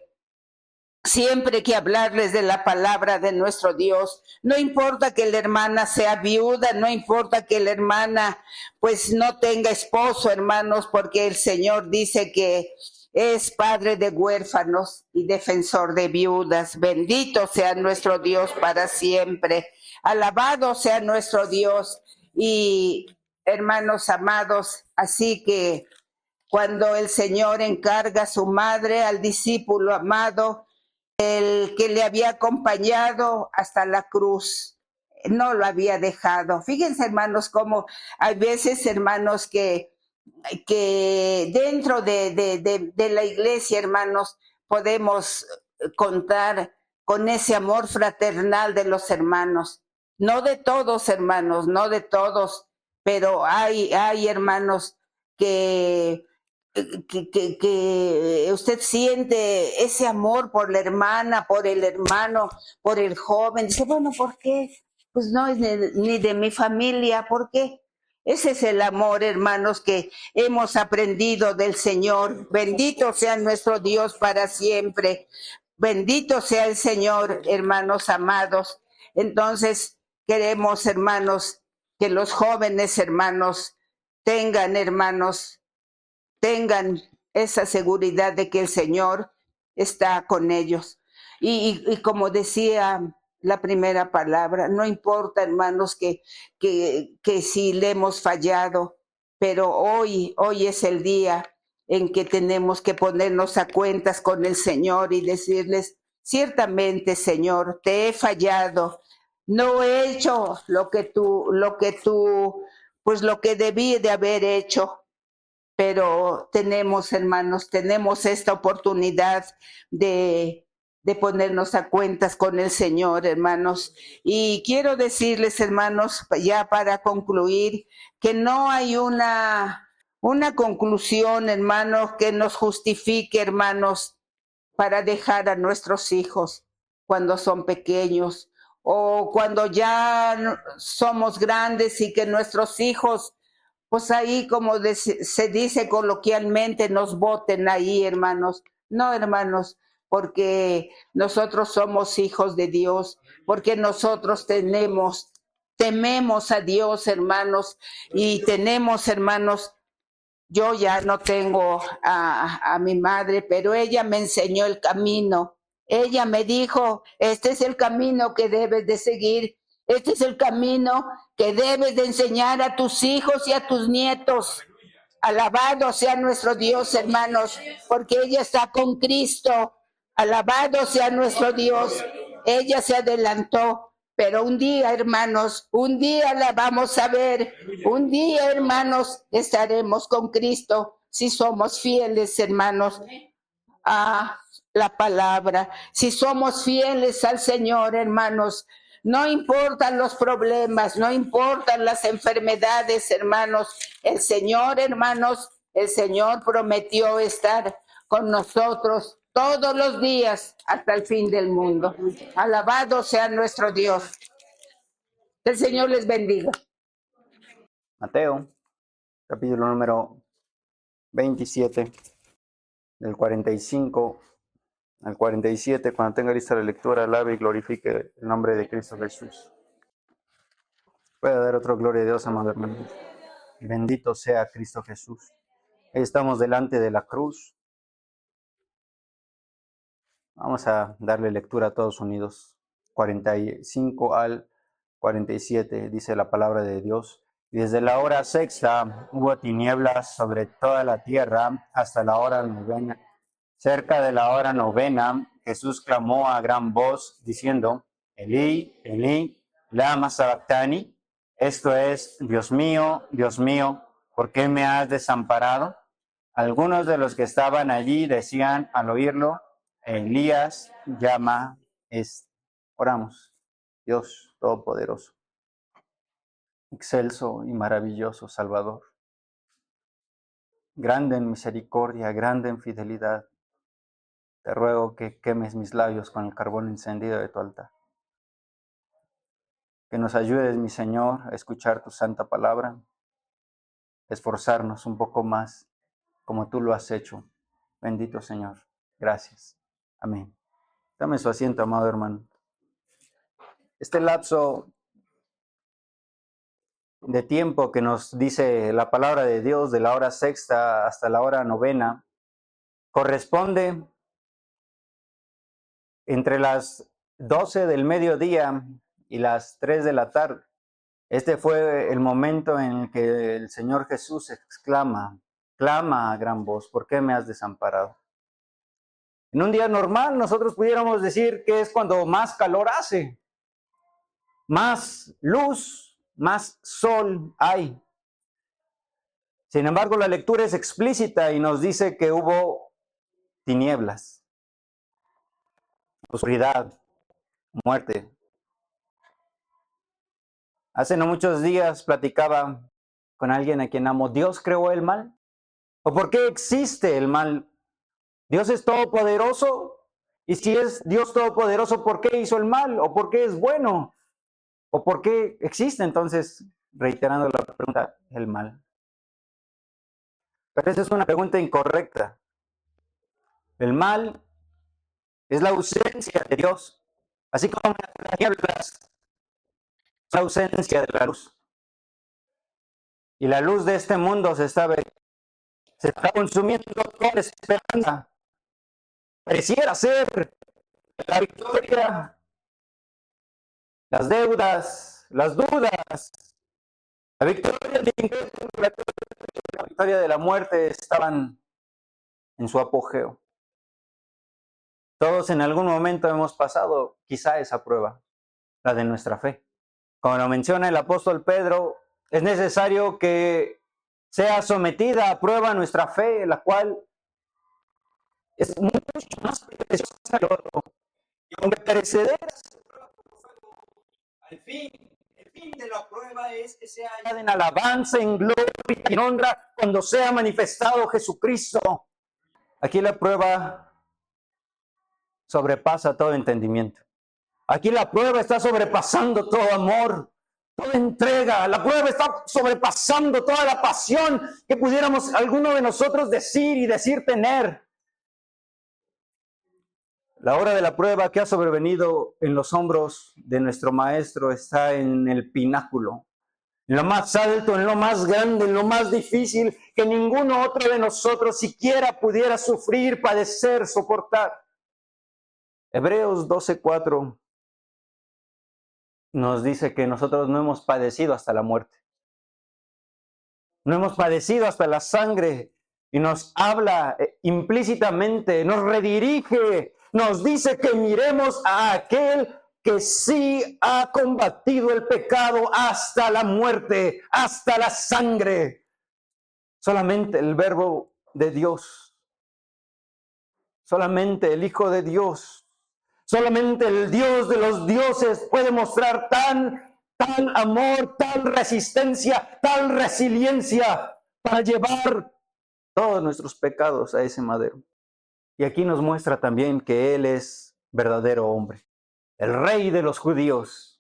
siempre que hablarles de la palabra de nuestro Dios. No importa que la hermana sea viuda, no importa que la hermana pues no tenga esposo, hermanos, porque el Señor dice que es padre de huérfanos y defensor de viudas. Bendito sea nuestro Dios para siempre. Alabado sea nuestro Dios. Y hermanos amados, así que cuando el Señor encarga a su madre, al discípulo amado, el que le había acompañado hasta la cruz, no lo había dejado. Fíjense, hermanos, cómo hay veces, hermanos, que dentro de la iglesia, hermanos, podemos contar con ese amor fraternal de los hermanos. No de todos, hermanos, no de todos, pero hay hermanos que usted siente ese amor por la hermana, por el hermano, por el joven. Dice, bueno, ¿por qué? Pues no es ni de mi familia, ¿por qué? Ese es el amor, hermanos, que hemos aprendido del Señor. Bendito sea nuestro Dios para siempre. Bendito sea el Señor, hermanos amados. Entonces, queremos, hermanos, que los jóvenes, hermanos, tengan, hermanos, tengan esa seguridad de que el Señor está con ellos. Y como decía la primera palabra, no importa, hermanos, que si le hemos fallado, pero hoy es el día en que tenemos que ponernos a cuentas con el Señor y decirles, ciertamente, Señor, te he fallado, no he hecho lo que debí de haber hecho, pero tenemos, hermanos, tenemos esta oportunidad de ponernos a cuentas con el Señor, hermanos. Y quiero decirles, hermanos, ya para concluir, que no hay una conclusión, hermanos, que nos justifique, hermanos, para dejar a nuestros hijos cuando son pequeños o cuando ya somos grandes y que nuestros hijos, pues ahí, como se dice coloquialmente, nos boten ahí, hermanos. No, hermanos, porque nosotros somos hijos de Dios, porque nosotros tememos a Dios, hermanos, y tenemos, hermanos, yo ya no tengo a mi madre, pero ella me enseñó el camino. Ella me dijo, este es el camino que debes de seguir. Este es el camino que debes de enseñar a tus hijos y a tus nietos. Alabado sea nuestro Dios, hermanos, porque ella está con Cristo. Alabado sea nuestro Dios. Ella se adelantó, pero un día, hermanos, un día la vamos a ver. Un día, hermanos, estaremos con Cristo si somos fieles, hermanos, a la palabra. Si somos fieles al Señor, hermanos, no importan los problemas, no importan las enfermedades, hermanos. El Señor, hermanos, el Señor prometió estar con nosotros todos los días hasta el fin del mundo. Alabado sea nuestro Dios. Que el Señor les bendiga. Mateo, capítulo número 27, del 45 al 47. Cuando tenga lista la lectura, alabe y glorifique el nombre de Cristo Jesús. Puede dar otro gloria a Dios, amado hermano. Bendito sea Cristo Jesús. Estamos delante de la cruz. Vamos a darle lectura a todos unidos. 45 al 47, dice la palabra de Dios. Y desde la hora sexta hubo tinieblas sobre toda la tierra hasta la hora novena. Cerca de la hora novena, Jesús clamó a gran voz diciendo, Elí, Elí, lama sabactani. Esto es, Dios mío, ¿por qué me has desamparado? Algunos de los que estaban allí decían al oírlo, Elías llama este. Oramos. Dios Todopoderoso, excelso y maravilloso Salvador, grande en misericordia, grande en fidelidad, te ruego que quemes mis labios con el carbón encendido de tu altar. que nos ayudes, mi Señor, a escuchar tu santa palabra, esforzarnos un poco más como tú lo has hecho. Bendito Señor. Gracias. Amén. Dame su asiento, amado hermano. Este lapso de tiempo que nos dice la palabra de Dios, de la hora sexta hasta la hora novena, corresponde entre las 12 del mediodía y las 3 de la tarde. Este fue el momento en el que el Señor Jesús exclama, clama a gran voz, ¿por qué me has desamparado? En un día normal nosotros pudiéramos decir que es cuando más calor hace, más luz, más sol hay. Sin embargo, la lectura es explícita y nos dice que hubo tinieblas, oscuridad, muerte. Hace no muchos días platicaba con alguien a quien amo. ¿Dios creó el mal? ¿O por qué existe el mal? ¿Dios es todopoderoso? Y si es Dios todopoderoso, ¿por qué hizo el mal? ¿O por qué es bueno? ¿O por qué existe entonces, reiterando la pregunta, el mal? Pero esa es una pregunta incorrecta. El mal es la ausencia de Dios, así como las tinieblas es la ausencia de la luz. Y la luz de este mundo se está consumiendo con esperanza. Pareciera ser la victoria, las deudas, las dudas, la victoria del ingreso, la victoria de la muerte estaban en su apogeo. Todos en algún momento hemos pasado quizá esa prueba, la de nuestra fe. Como lo menciona el apóstol Pedro, es necesario que sea sometida a prueba nuestra fe, la cual es mucho más preciosa que el oro. Y aunque perecedera, al fin, el fin de la prueba es que sea hallada en alabanza, en gloria y en honra cuando sea manifestado Jesucristo. Aquí la prueba sobrepasa todo entendimiento. Aquí la prueba está sobrepasando todo amor, toda entrega. La prueba está sobrepasando toda la pasión que pudiéramos alguno de nosotros decir y decir tener. La hora de la prueba que ha sobrevenido en los hombros de nuestro Maestro está en el pináculo, en lo más alto, en lo más grande, en lo más difícil que ninguno otro de nosotros siquiera pudiera sufrir, padecer, soportar. Hebreos 12:4 nos dice que nosotros no hemos padecido hasta la muerte. No hemos padecido hasta la sangre y nos habla implícitamente, nos redirige, nos dice que miremos a aquel que sí ha combatido el pecado hasta la muerte, hasta la sangre. Solamente el Verbo de Dios, solamente el Hijo de Dios, solamente el Dios de los dioses puede mostrar tal amor, tal resistencia, tal resiliencia para llevar todos nuestros pecados a ese madero. Y aquí nos muestra también que Él es verdadero hombre, el Rey de los judíos.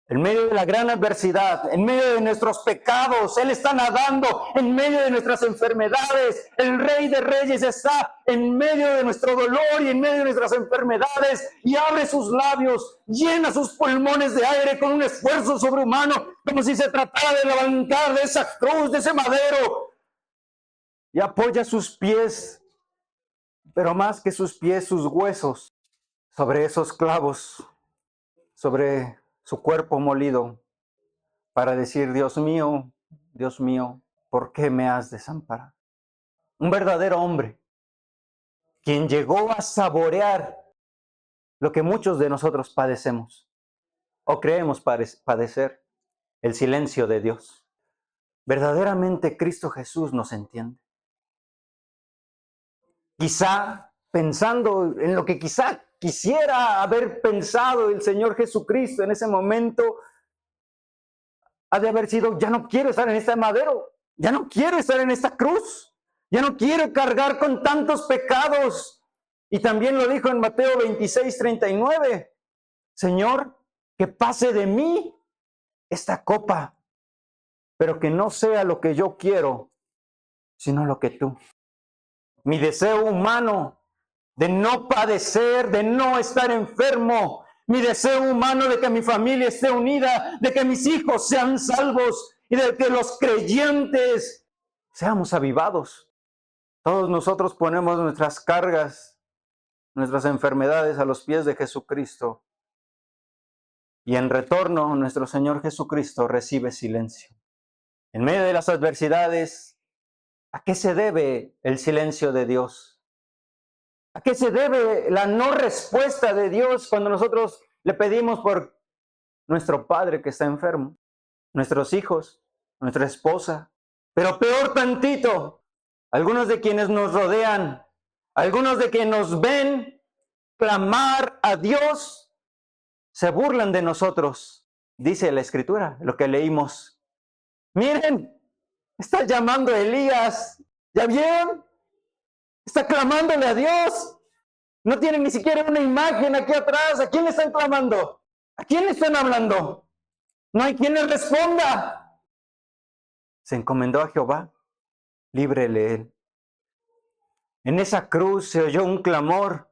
En medio de la gran adversidad, en medio de nuestros pecados, Él está nadando en medio de nuestras enfermedades. El Rey de Reyes está en medio de nuestro dolor y en medio de nuestras enfermedades y abre sus labios, llena sus pulmones de aire con un esfuerzo sobrehumano, como si se tratara de levantar de esa cruz, de ese madero, y apoya sus pies, pero más que sus pies, sus huesos, sobre esos clavos, sobre su cuerpo molido, para decir, Dios mío, ¿por qué me has desamparado? Un verdadero hombre, quien llegó a saborear lo que muchos de nosotros padecemos, o creemos padecer, el silencio de Dios. Verdaderamente Cristo Jesús nos entiende. Quizá pensando en lo que quizá quisiera haber pensado el Señor Jesucristo en ese momento, ha de haber sido, ya no quiero estar en este madero, ya no quiero estar en esta cruz, ya no quiero cargar con tantos pecados. Y también lo dijo en Mateo 26:39, Señor, que pase de mí esta copa, pero que no sea lo que yo quiero, sino lo que tú. Mi deseo humano de no padecer, de no estar enfermo, mi deseo humano de que mi familia esté unida, de que mis hijos sean salvos y de que los creyentes seamos avivados. Todos nosotros ponemos nuestras cargas, nuestras enfermedades a los pies de Jesucristo. Y en retorno, nuestro Señor Jesucristo recibe silencio. En medio de las adversidades, ¿a qué se debe el silencio de Dios? ¿A qué se debe la no respuesta de Dios cuando nosotros le pedimos por nuestro padre que está enfermo, nuestros hijos, nuestra esposa? Pero peor tantito, algunos de quienes nos rodean, algunos de quienes nos ven clamar a Dios, se burlan de nosotros. Dice la Escritura, lo que leímos. Miren, está llamando a Elías. ¿Ya vieron? Está clamándole a Dios. No tienen ni siquiera una imagen aquí atrás. ¿A quién le están clamando? ¿A quién le están hablando? No hay quien le responda. Se encomendó a Jehová. Líbrele él. En esa cruz se oyó un clamor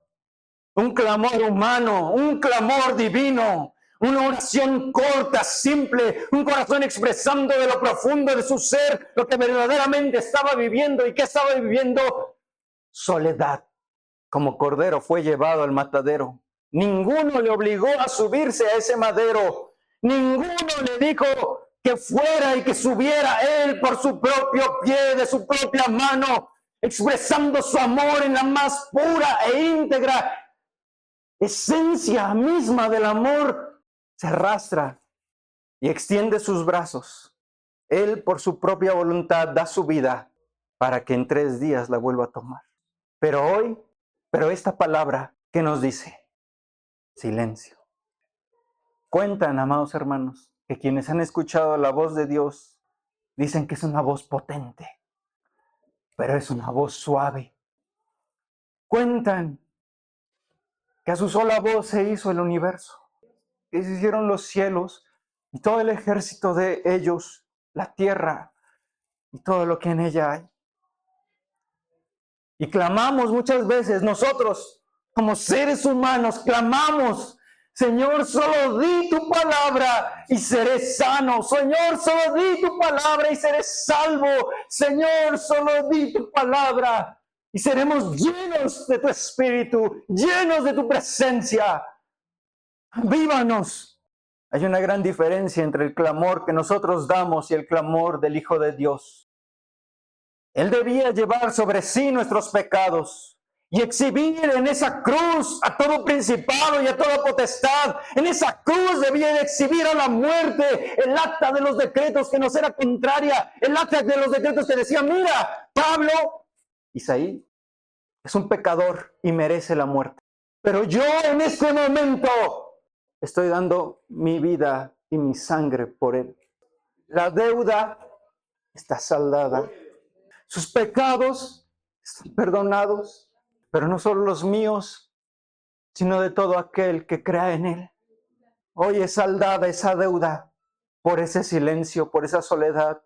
humano, un clamor divino, una oración corta, simple, un corazón expresando de lo profundo de su ser lo que verdaderamente estaba viviendo. ¿Y qué estaba viviendo? Soledad. Como cordero fue llevado al matadero. Ninguno le obligó a subirse a ese madero. Ninguno le dijo que fuera y que subiera él por su propio pie, de su propia mano, expresando su amor en la más pura e íntegra esencia misma del amor. Se arrastra y extiende sus brazos. Él por su propia voluntad da su vida para que en 3 días la vuelva a tomar. Pero esta palabra, ¿qué nos dice? Silencio. Cuentan, amados hermanos, que quienes han escuchado la voz de Dios dicen que es una voz potente, pero es una voz suave. Cuentan que a su sola voz se hizo el universo, que se hicieron los cielos y todo el ejército de ellos, la tierra y todo lo que en ella hay. Y clamamos muchas veces nosotros, como seres humanos, clamamos: Señor, solo di tu palabra y seré sano. Señor, solo di tu palabra y seré salvo. Señor, solo di tu palabra y seremos llenos de tu espíritu, llenos de tu presencia. Vívanos. Hay una gran diferencia entre el clamor que nosotros damos y el clamor del Hijo de Dios. Él debía llevar sobre sí nuestros pecados y exhibir en esa cruz a todo principado y a toda potestad. En esa cruz debía de exhibir a la muerte el acta de los decretos que nos era contraria, el acta de los decretos que decía: mira, Pablo, Isaí, es un pecador y merece la muerte. Pero yo en este momento estoy dando mi vida y mi sangre por él. La deuda está saldada. Sus pecados están perdonados, pero no solo los míos, sino de todo aquel que crea en él. Hoy es saldada esa deuda por ese silencio, por esa soledad,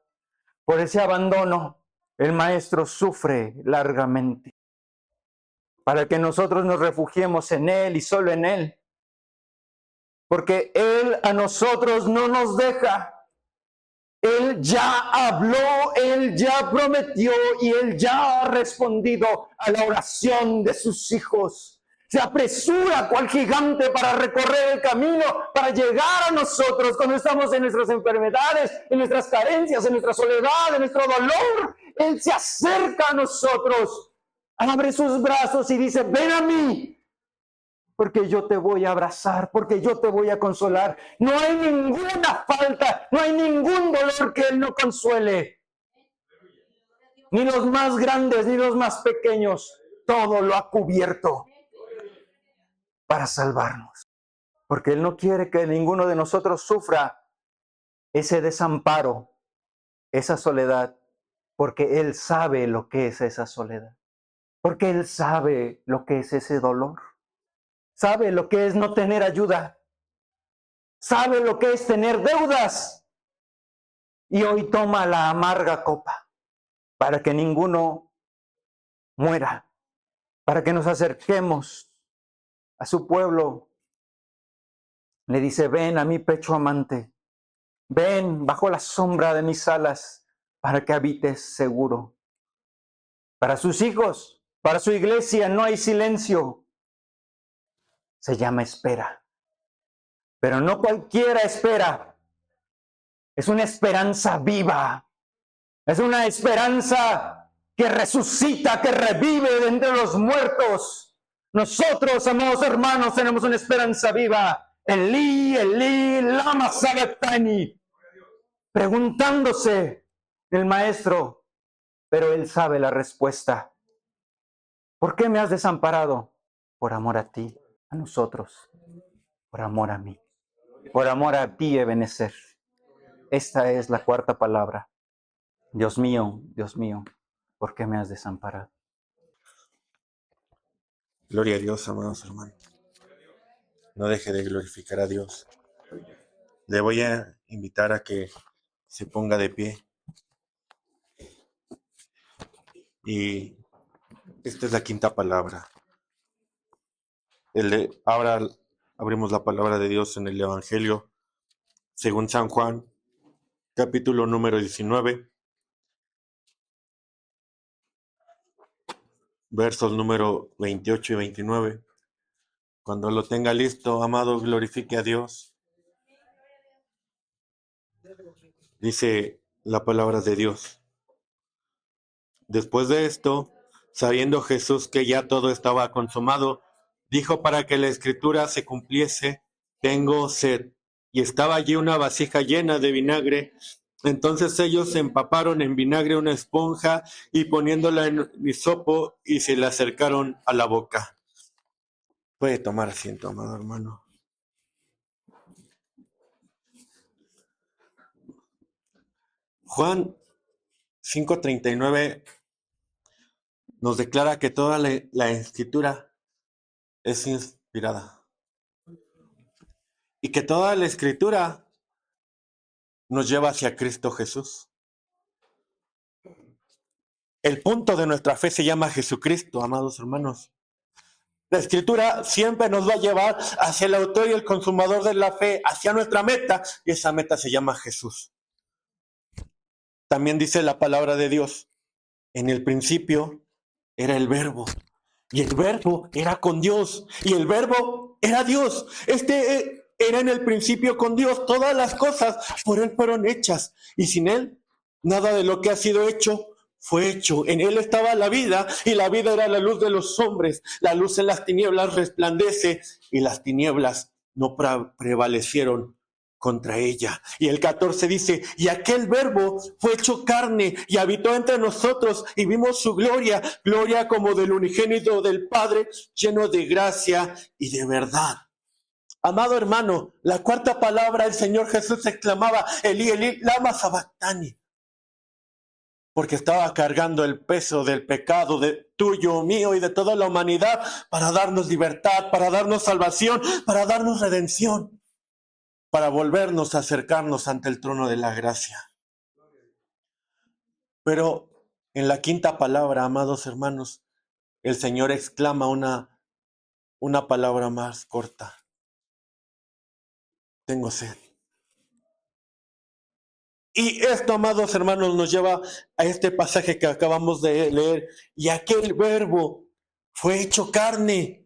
por ese abandono. El Maestro sufre largamente para que nosotros nos refugiemos en él y solo en él. Porque él a nosotros no nos deja. Él ya habló, él ya prometió y él ya ha respondido a la oración de sus hijos. Se apresura cual gigante para recorrer el camino, para llegar a nosotros cuando estamos en nuestras enfermedades, en nuestras carencias, en nuestra soledad, en nuestro dolor. Él se acerca a nosotros, abre sus brazos y dice: ven a mí, porque yo te voy a abrazar, porque yo te voy a consolar. No hay ninguna falta, no hay ningún dolor que él no consuele. Ni los más grandes, ni los más pequeños. Todo lo ha cubierto para salvarnos. Porque él no quiere que ninguno de nosotros sufra ese desamparo, esa soledad, porque él sabe lo que es esa soledad. Porque él sabe lo que es ese dolor. Sabe lo que es no tener ayuda. sabe lo que es tener deudas y hoy toma la amarga copa para que ninguno muera, para que nos acerquemos a su pueblo. Le dice, ven a mi pecho amante, ven bajo la sombra de mis alas para que habites seguro. Para sus hijos, para su iglesia no hay silencio. Se llama espera. Pero no cualquiera espera. Es una esperanza viva. Es una esperanza que resucita, que revive de entre los muertos. Nosotros, amados hermanos, tenemos una esperanza viva. Elí, Elí, lama sabactani. Preguntándose el maestro, pero él sabe la respuesta. ¿Por qué me has desamparado? Por amor a ti, a nosotros, por amor a mí, por amor a ti, Ebenezer. Esta es la cuarta palabra. Dios mío, ¿por qué me has desamparado? Gloria a Dios, amados hermanos. No deje de glorificar a Dios. Le voy a invitar a que se ponga de pie. Y esta es la quinta palabra. Ahora abrimos la palabra de Dios en el Evangelio según San Juan, capítulo número 19, versos número 28 y 29. Cuando lo tenga listo, amado, glorifique a Dios. Dice la palabra de Dios. Después de esto, sabiendo Jesús que ya todo estaba consumado, dijo para que la escritura se cumpliese, tengo sed. Y estaba allí una vasija llena de vinagre. Entonces ellos se empaparon en vinagre una esponja y poniéndola en hisopo y se la acercaron a la boca. Puede tomar asiento, amado hermano. Juan 5:39 nos declara que toda la escritura es inspirada y que toda la escritura nos lleva hacia Cristo Jesús. El punto de nuestra fe se llama Jesucristo, amados hermanos. La escritura siempre nos va a llevar hacia el autor y el consumador de la fe, hacia nuestra meta, y esa meta se llama Jesús. También dice la palabra de Dios, en el principio era el verbo, y el verbo era con Dios, y el verbo era Dios. Era en el principio con Dios, todas las cosas por Él fueron hechas, y sin Él, nada de lo que ha sido hecho fue hecho. En Él estaba la vida, y la vida era la luz de los hombres. La luz en las tinieblas resplandece, y las tinieblas no prevalecieron contra ella. Y el 14 dice, y aquel verbo fue hecho carne, y habitó entre nosotros, y vimos su gloria, gloria como del unigénito del Padre, lleno de gracia y de verdad. Amado hermano, la cuarta palabra, el Señor Jesús exclamaba, Elí, Elí, lama sabactani. Porque estaba cargando el peso del pecado tuyo, mío y de toda la humanidad para darnos libertad, para darnos salvación, para darnos redención, para volvernos a acercarnos ante el trono de la gracia. Pero en la quinta palabra, amados hermanos, el Señor exclama una palabra más corta. Tengo sed. Y esto, amados hermanos, nos lleva a este pasaje que acabamos de leer. Y aquel verbo fue hecho carne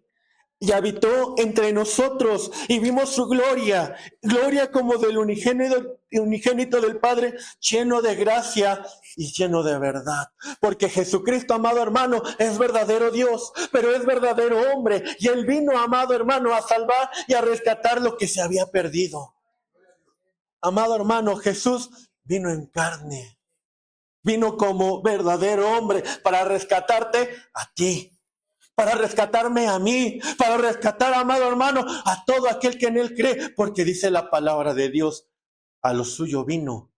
y habitó entre nosotros y vimos su gloria, gloria como del unigénito del Padre, lleno de gracia y lleno de verdad. Porque Jesucristo, amado hermano, es verdadero Dios, pero es verdadero hombre. Y Él vino, amado hermano, a salvar y a rescatar lo que se había perdido. Amado hermano, Jesús vino en carne, vino como verdadero hombre para rescatarte a ti, para rescatarme a mí, para rescatar, amado hermano, a todo aquel que en Él cree, porque dice la palabra de Dios, a lo suyo vino,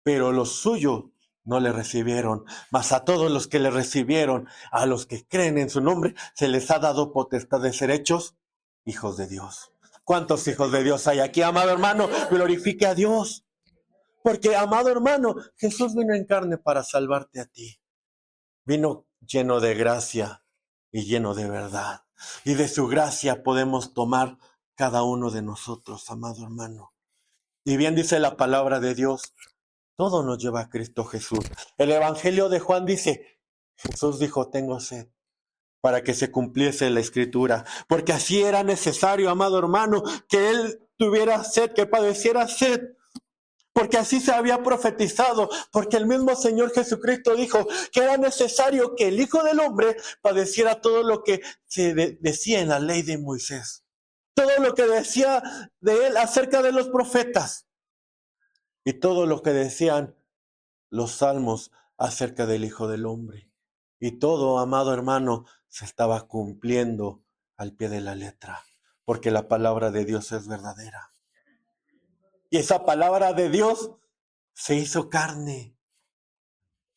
pero los suyos no le recibieron, mas a todos los que le recibieron, a los que creen en su nombre, se les ha dado potestad de ser hechos hijos de Dios. ¿Cuántos hijos de Dios hay aquí, amado hermano? Glorifique a Dios. Porque, amado hermano, Jesús vino en carne para salvarte a ti. Vino lleno de gracia y lleno de verdad. Y de su gracia podemos tomar cada uno de nosotros, amado hermano. Y bien dice la palabra de Dios, todo nos lleva a Cristo Jesús. El Evangelio de Juan dice, Jesús dijo, tengo sed, para que se cumpliese la Escritura. Porque así era necesario, amado hermano, que Él tuviera sed, que padeciera sed. Porque así se había profetizado, porque el mismo Señor Jesucristo dijo que era necesario que el Hijo del Hombre padeciera todo lo que se decía en la ley de Moisés. Todo lo que decía de Él acerca de los profetas. Y todo lo que decían los salmos acerca del Hijo del Hombre. Y todo, amado hermano, se estaba cumpliendo al pie de la letra. Porque la palabra de Dios es verdadera. Y esa palabra de Dios se hizo carne.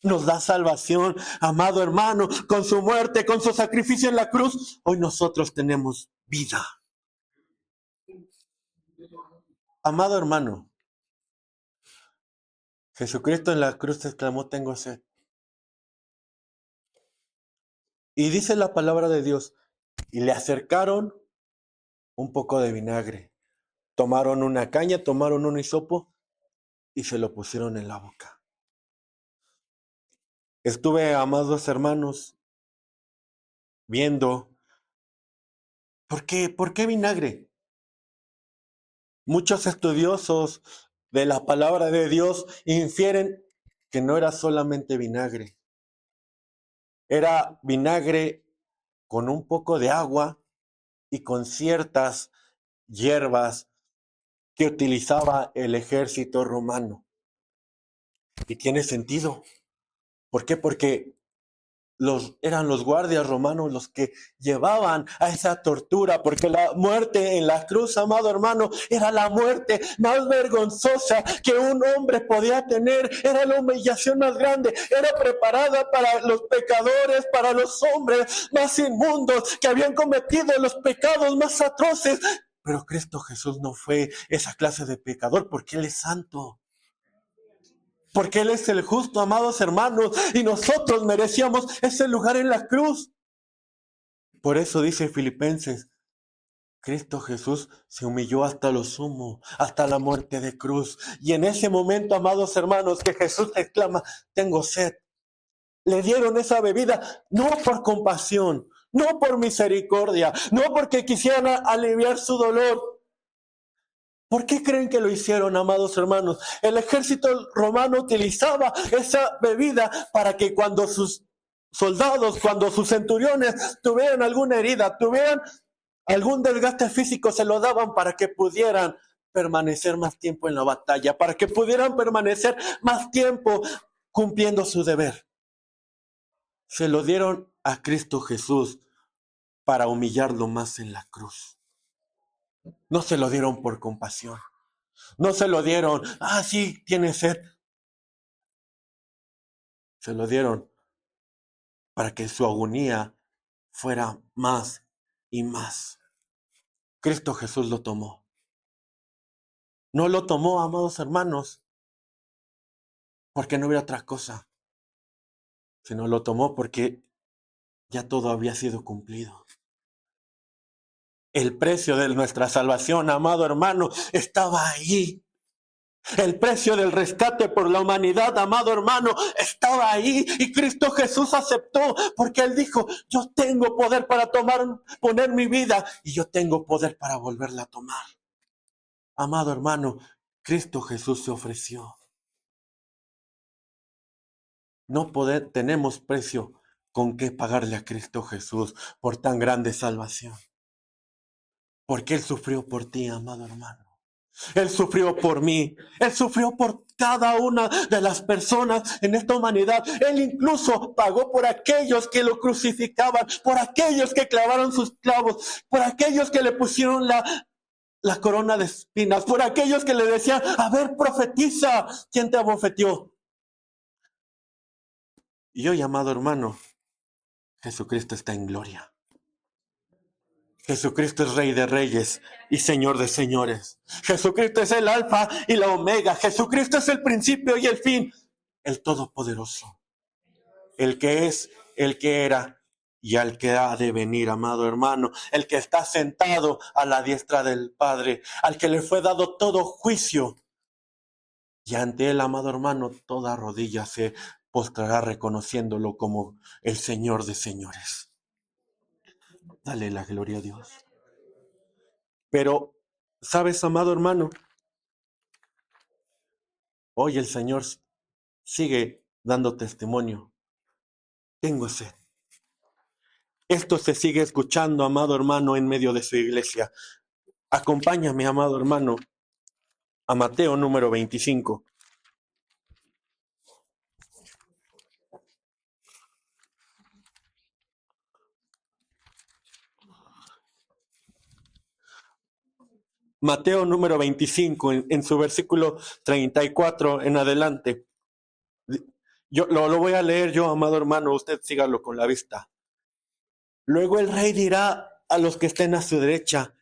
Nos da salvación, amado hermano, con su muerte, con su sacrificio en la cruz. Hoy nosotros tenemos vida. Amado hermano, Jesucristo en la cruz exclamó, tengo sed. Y dice la palabra de Dios, y le acercaron un poco de vinagre. Tomaron una caña, tomaron un hisopo y se lo pusieron en la boca. Estuve, amados hermanos, viendo, ¿por qué vinagre? Muchos estudiosos de la palabra de Dios infieren que no era solamente vinagre. Era vinagre con un poco de agua y con ciertas hierbas que utilizaba el ejército romano. Y tiene sentido. ¿Por qué? Porque eran los guardias romanos los que llevaban a esa tortura, porque la muerte en la cruz, amado hermano, era la muerte más vergonzosa que un hombre podía tener, era la humillación más grande, era preparada para los pecadores, para los hombres más inmundos que habían cometido los pecados más atroces. Pero Cristo Jesús no fue esa clase de pecador, porque Él es santo. Porque Él es el justo, amados hermanos, y nosotros merecíamos ese lugar en la cruz. Por eso dice Filipenses, Cristo Jesús se humilló hasta lo sumo, hasta la muerte de cruz. Y en ese momento, amados hermanos, que Jesús exclama, tengo sed. Le dieron esa bebida no por compasión, no por misericordia, no porque quisieran aliviar su dolor. ¿Por qué creen que lo hicieron, amados hermanos? El ejército romano utilizaba esa bebida para que cuando sus soldados, cuando sus centuriones tuvieran alguna herida, tuvieran algún desgaste físico, se lo daban para que pudieran permanecer más tiempo en la batalla, para que pudieran permanecer más tiempo cumpliendo su deber. Se lo dieron a Cristo Jesús para humillarlo más en la cruz. No se lo dieron por compasión. No se lo dieron, sí, tiene sed. Se lo dieron para que su agonía fuera más y más. Cristo Jesús lo tomó. No lo tomó, amados hermanos, porque no hubiera otra cosa, sino lo tomó porque ya todo había sido cumplido. El precio de nuestra salvación, amado hermano, estaba ahí. El precio del rescate por la humanidad, amado hermano, estaba ahí. Y Cristo Jesús aceptó porque Él dijo, yo tengo poder para poner mi vida y yo tengo poder para volverla a tomar. Amado hermano, Cristo Jesús se ofreció. Tenemos precio con qué pagarle a Cristo Jesús por tan grande salvación. Porque Él sufrió por ti, amado hermano. Él sufrió por mí. Él sufrió por cada una de las personas en esta humanidad. Él incluso pagó por aquellos que lo crucificaban, por aquellos que clavaron sus clavos, por aquellos que le pusieron la corona de espinas, por aquellos que le decían, a ver, profetiza, ¿quién te abofeteó? Y hoy, amado hermano, Jesucristo está en gloria. Jesucristo es Rey de Reyes y Señor de Señores. Jesucristo es el Alfa y la Omega. Jesucristo es el principio y el fin. El Todopoderoso. El que es, el que era y al que ha de venir, amado hermano. El que está sentado a la diestra del Padre. Al que le fue dado todo juicio. Y ante él, amado hermano, toda rodilla se postrará reconociéndolo como el Señor de señores. Dale la gloria a Dios. Pero, ¿sabes, amado hermano? Hoy el Señor sigue dando testimonio. Tengo sed. Esto se sigue escuchando, amado hermano, en medio de su iglesia. Acompáñame, amado hermano, a Mateo número 25. Mateo número 25, en su versículo 34 en adelante. Yo lo voy a leer yo, amado hermano, usted sígalo con la vista. Luego el rey dirá a los que estén a su derecha: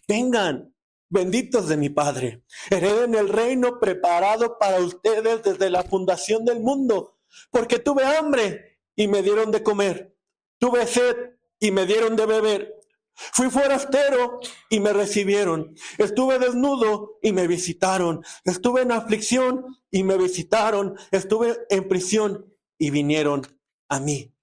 vengan, benditos de mi Padre, hereden el reino preparado para ustedes desde la fundación del mundo, porque tuve hambre y me dieron de comer, tuve sed y me dieron de beber, fui forastero y me recibieron, estuve desnudo y me visitaron, estuve en aflicción y me visitaron, estuve en prisión y vinieron a mí.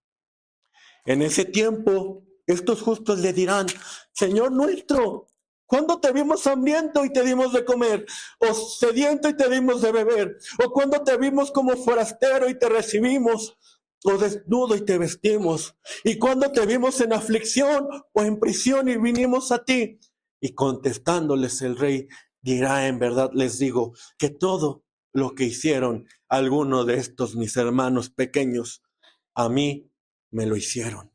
En ese tiempo, estos justos le dirán: Señor nuestro, ¿cuándo te vimos hambriento y te dimos de comer? ¿O sediento y te dimos de beber? ¿O cuándo te vimos como forastero y te recibimos? ¿O desnudo y te vestimos? ¿Y cuándo te vimos en aflicción o en prisión y vinimos a ti? Y contestándoles el rey dirá: en verdad les digo que todo lo que hicieron alguno de estos mis hermanos pequeños, a mí me lo hicieron.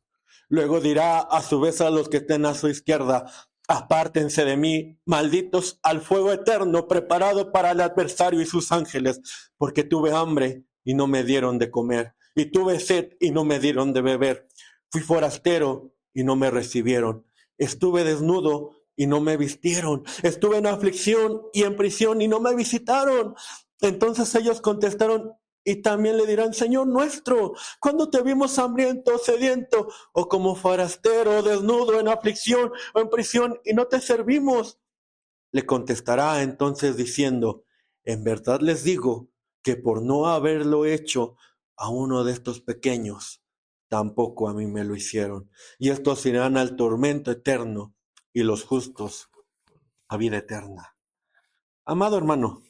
Luego dirá a su vez a los que estén a su izquierda: apártense de mí, malditos, al fuego eterno preparado para el adversario y sus ángeles, porque tuve hambre y no me dieron de comer, y tuve sed y no me dieron de beber, fui forastero y no me recibieron, estuve desnudo y no me vistieron, estuve en aflicción y en prisión y no me visitaron. Entonces ellos contestaron y también le dirán: Señor nuestro, ¿cuándo te vimos hambriento, sediento, o como forastero, desnudo, en aflicción o en prisión, y no te servimos? Le contestará entonces diciendo: en verdad les digo que por no haberlo hecho a uno de estos pequeños, tampoco a mí me lo hicieron. Y estos irán al tormento eterno, y los justos a vida eterna. Amado hermano,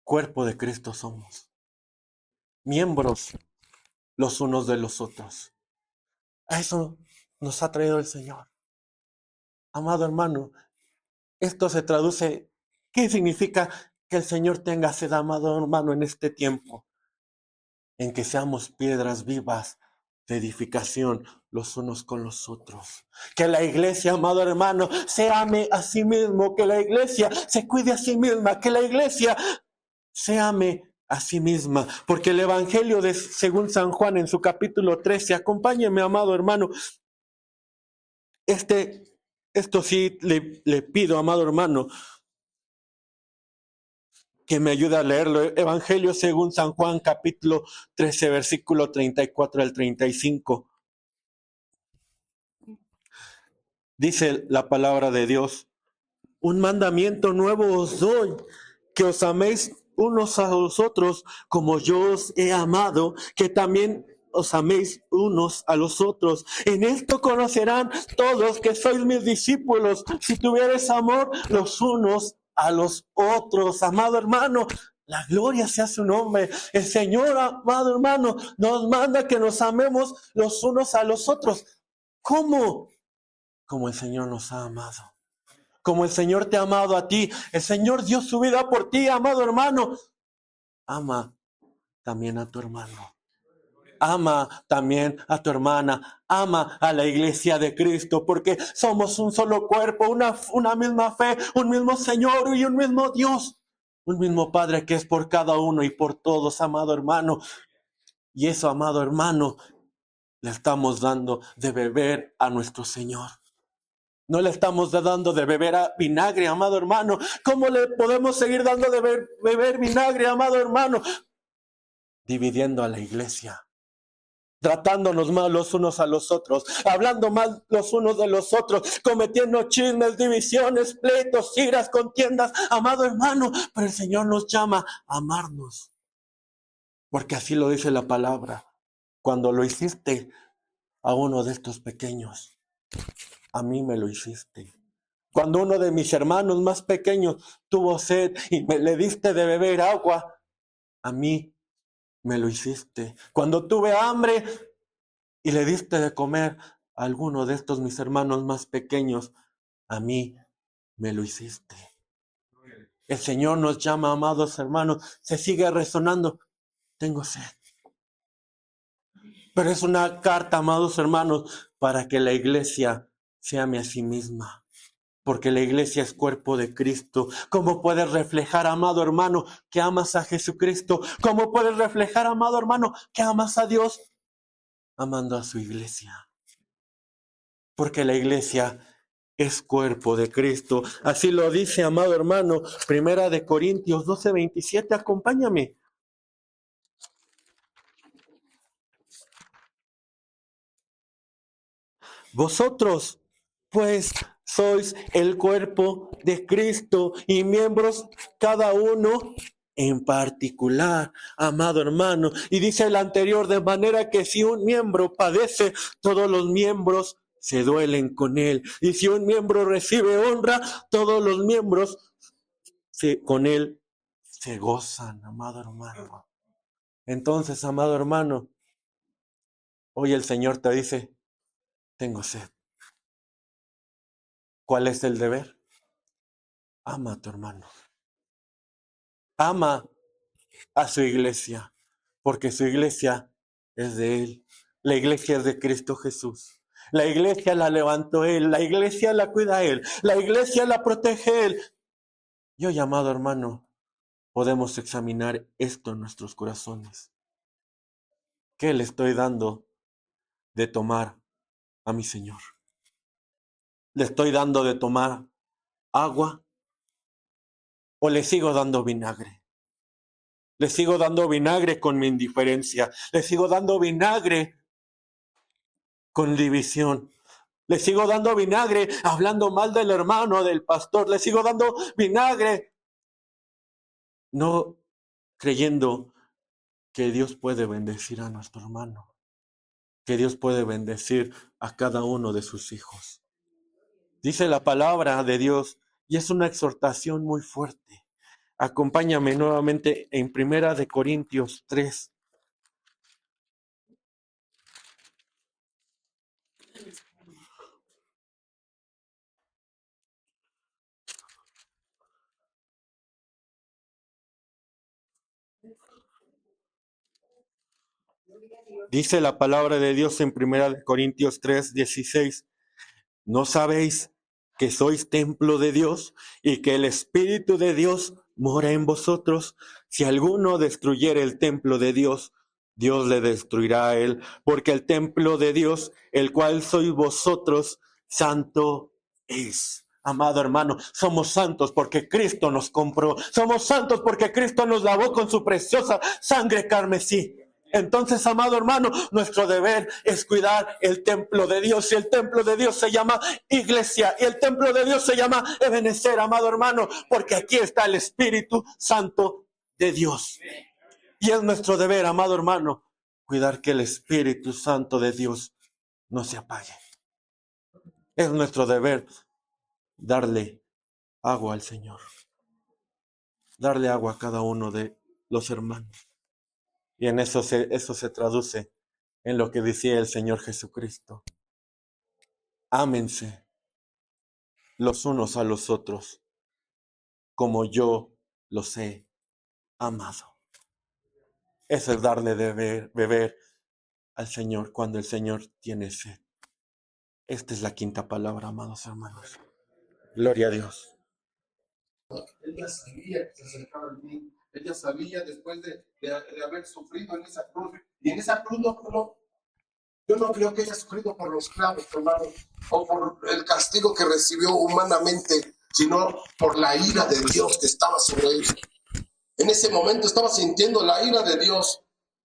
cuerpo de Cristo somos, miembros los unos de los otros. A eso nos ha traído el Señor. Amado hermano, esto se traduce, ¿qué significa que el Señor tenga sed, amado hermano, en este tiempo? En que seamos piedras vivas de edificación los unos con los otros. Que la iglesia, amado hermano, se ame a sí mismo, que la iglesia se cuide a sí misma, que la iglesia se ame a sí misma, porque el Evangelio según San Juan en su capítulo 13, acompáñeme, amado hermano, esto sí le pido, amado hermano, que me ayude a leerlo. Evangelio según San Juan, capítulo 13, versículo 34 al 35. Dice la palabra de Dios: un mandamiento nuevo os doy, que os améis unos a los otros como yo os he amado, que también os améis unos a los otros. En esto conocerán todos que sois mis discípulos, si tuviereis amor los unos a los otros. Amado hermano, la gloria sea su nombre. El Señor, amado hermano, nos manda que nos amemos los unos a los otros. ¿Cómo? Como el Señor nos ha amado. Como el Señor te ha amado a ti. El Señor dio su vida por ti, amado hermano. Ama también a tu hermano. Ama también a tu hermana. Ama a la iglesia de Cristo, porque somos un solo cuerpo, una misma fe, un mismo Señor y un mismo Dios. Un mismo Padre que es por cada uno y por todos, amado hermano. Y eso, amado hermano, le estamos dando de beber a nuestro Señor. No le estamos dando de beber a vinagre, amado hermano. ¿Cómo le podemos seguir dando de beber vinagre, amado hermano? Dividiendo a la iglesia, tratándonos mal los unos a los otros, hablando mal los unos de los otros, cometiendo chismes, divisiones, pleitos, iras, contiendas, amado hermano. Pero el Señor nos llama a amarnos, porque así lo dice la palabra. Cuando lo hiciste a uno de estos pequeños, a mí me lo hiciste. Cuando uno de mis hermanos más pequeños tuvo sed y le diste de beber agua, a mí me lo hiciste. Cuando tuve hambre y le diste de comer a alguno de estos mis hermanos más pequeños, a mí me lo hiciste. El Señor nos llama, amados hermanos, se sigue resonando. Tengo sed. Pero es una carta, amados hermanos, para que la iglesia se ame a sí misma. Porque la iglesia es cuerpo de Cristo. ¿Cómo puedes reflejar, amado hermano, que amas a Jesucristo? ¿Cómo puedes reflejar, amado hermano, que amas a Dios? Amando a su iglesia. Porque la iglesia es cuerpo de Cristo. Así lo dice, amado hermano, 1 Corintios 12:27. Acompáñame. Vosotros, pues, sois el cuerpo de Cristo y miembros cada uno en particular, amado hermano. Y dice el anterior, de manera que si un miembro padece, todos los miembros se duelen con él. Y si un miembro recibe honra, todos los miembros con él se gozan, amado hermano. Entonces, amado hermano, hoy el Señor te dice, tengo sed. ¿Cuál es el deber? Ama a tu hermano. Ama a su iglesia, porque su iglesia es de Él. La iglesia es de Cristo Jesús. La iglesia la levantó Él, la iglesia la cuida Él, la iglesia la protege Él. Yo, amado hermano, podemos examinar esto en nuestros corazones. ¿Qué le estoy dando de tomar a mi Señor? ¿Le estoy dando de tomar agua o le sigo dando vinagre? Le sigo dando vinagre con mi indiferencia. Le sigo dando vinagre con división. Le sigo dando vinagre hablando mal del hermano, del pastor. Le sigo dando vinagre no creyendo que Dios puede bendecir a nuestro hermano. Que Dios puede bendecir a cada uno de sus hijos. Dice la palabra de Dios y es una exhortación muy fuerte. Acompáñame nuevamente en 1 Corintios 3. Dice la palabra de Dios en 1 Corintios 3:16. ¿No sabéis que sois templo de Dios y que el Espíritu de Dios mora en vosotros? Si alguno destruyere el templo de Dios, Dios le destruirá a él, porque el templo de Dios, el cual sois vosotros, santo es. Amado hermano, somos santos porque Cristo nos compró. Somos santos porque Cristo nos lavó con su preciosa sangre carmesí. Entonces, amado hermano, nuestro deber es cuidar el templo de Dios. Y el templo de Dios se llama iglesia. Y el templo de Dios se llama Ebenezer, amado hermano, porque aquí está el Espíritu Santo de Dios. Y es nuestro deber, amado hermano, cuidar que el Espíritu Santo de Dios no se apague. Es nuestro deber darle agua al Señor. Darle agua a cada uno de los hermanos. Y en eso se traduce en lo que decía el Señor Jesucristo. Ámense los unos a los otros, como yo los he amado. Eso es darle de beber al Señor cuando el Señor tiene sed. Esta es la quinta palabra, amados hermanos. Gloria a Dios. Ella sabía que se acercaba al fin. Ella sabía después de haber sufrido en esa cruz. Y en esa cruz Yo no creo que haya sufrido por los clavos, hermano, o por el castigo que recibió humanamente, sino por la ira de Dios que estaba sobre él. En ese momento estaba sintiendo la ira de Dios.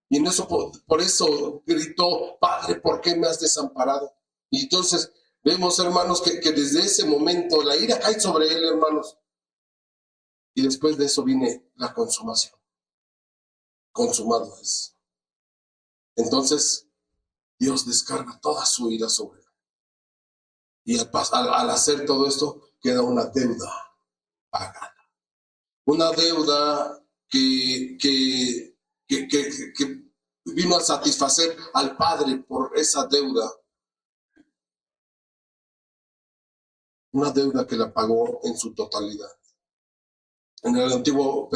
Y en eso, por eso gritó: Padre, ¿por qué me has desamparado? Y entonces vemos, hermanos, que desde ese momento la ira cae sobre él, hermanos. Y después de eso viene la consumación. Consumado es. Entonces Dios descarga toda su ira sobre él. Y al hacer todo esto, queda una deuda pagada. Una deuda que vino a satisfacer al Padre por esa deuda. Una deuda que la pagó en su totalidad. En el Antiguo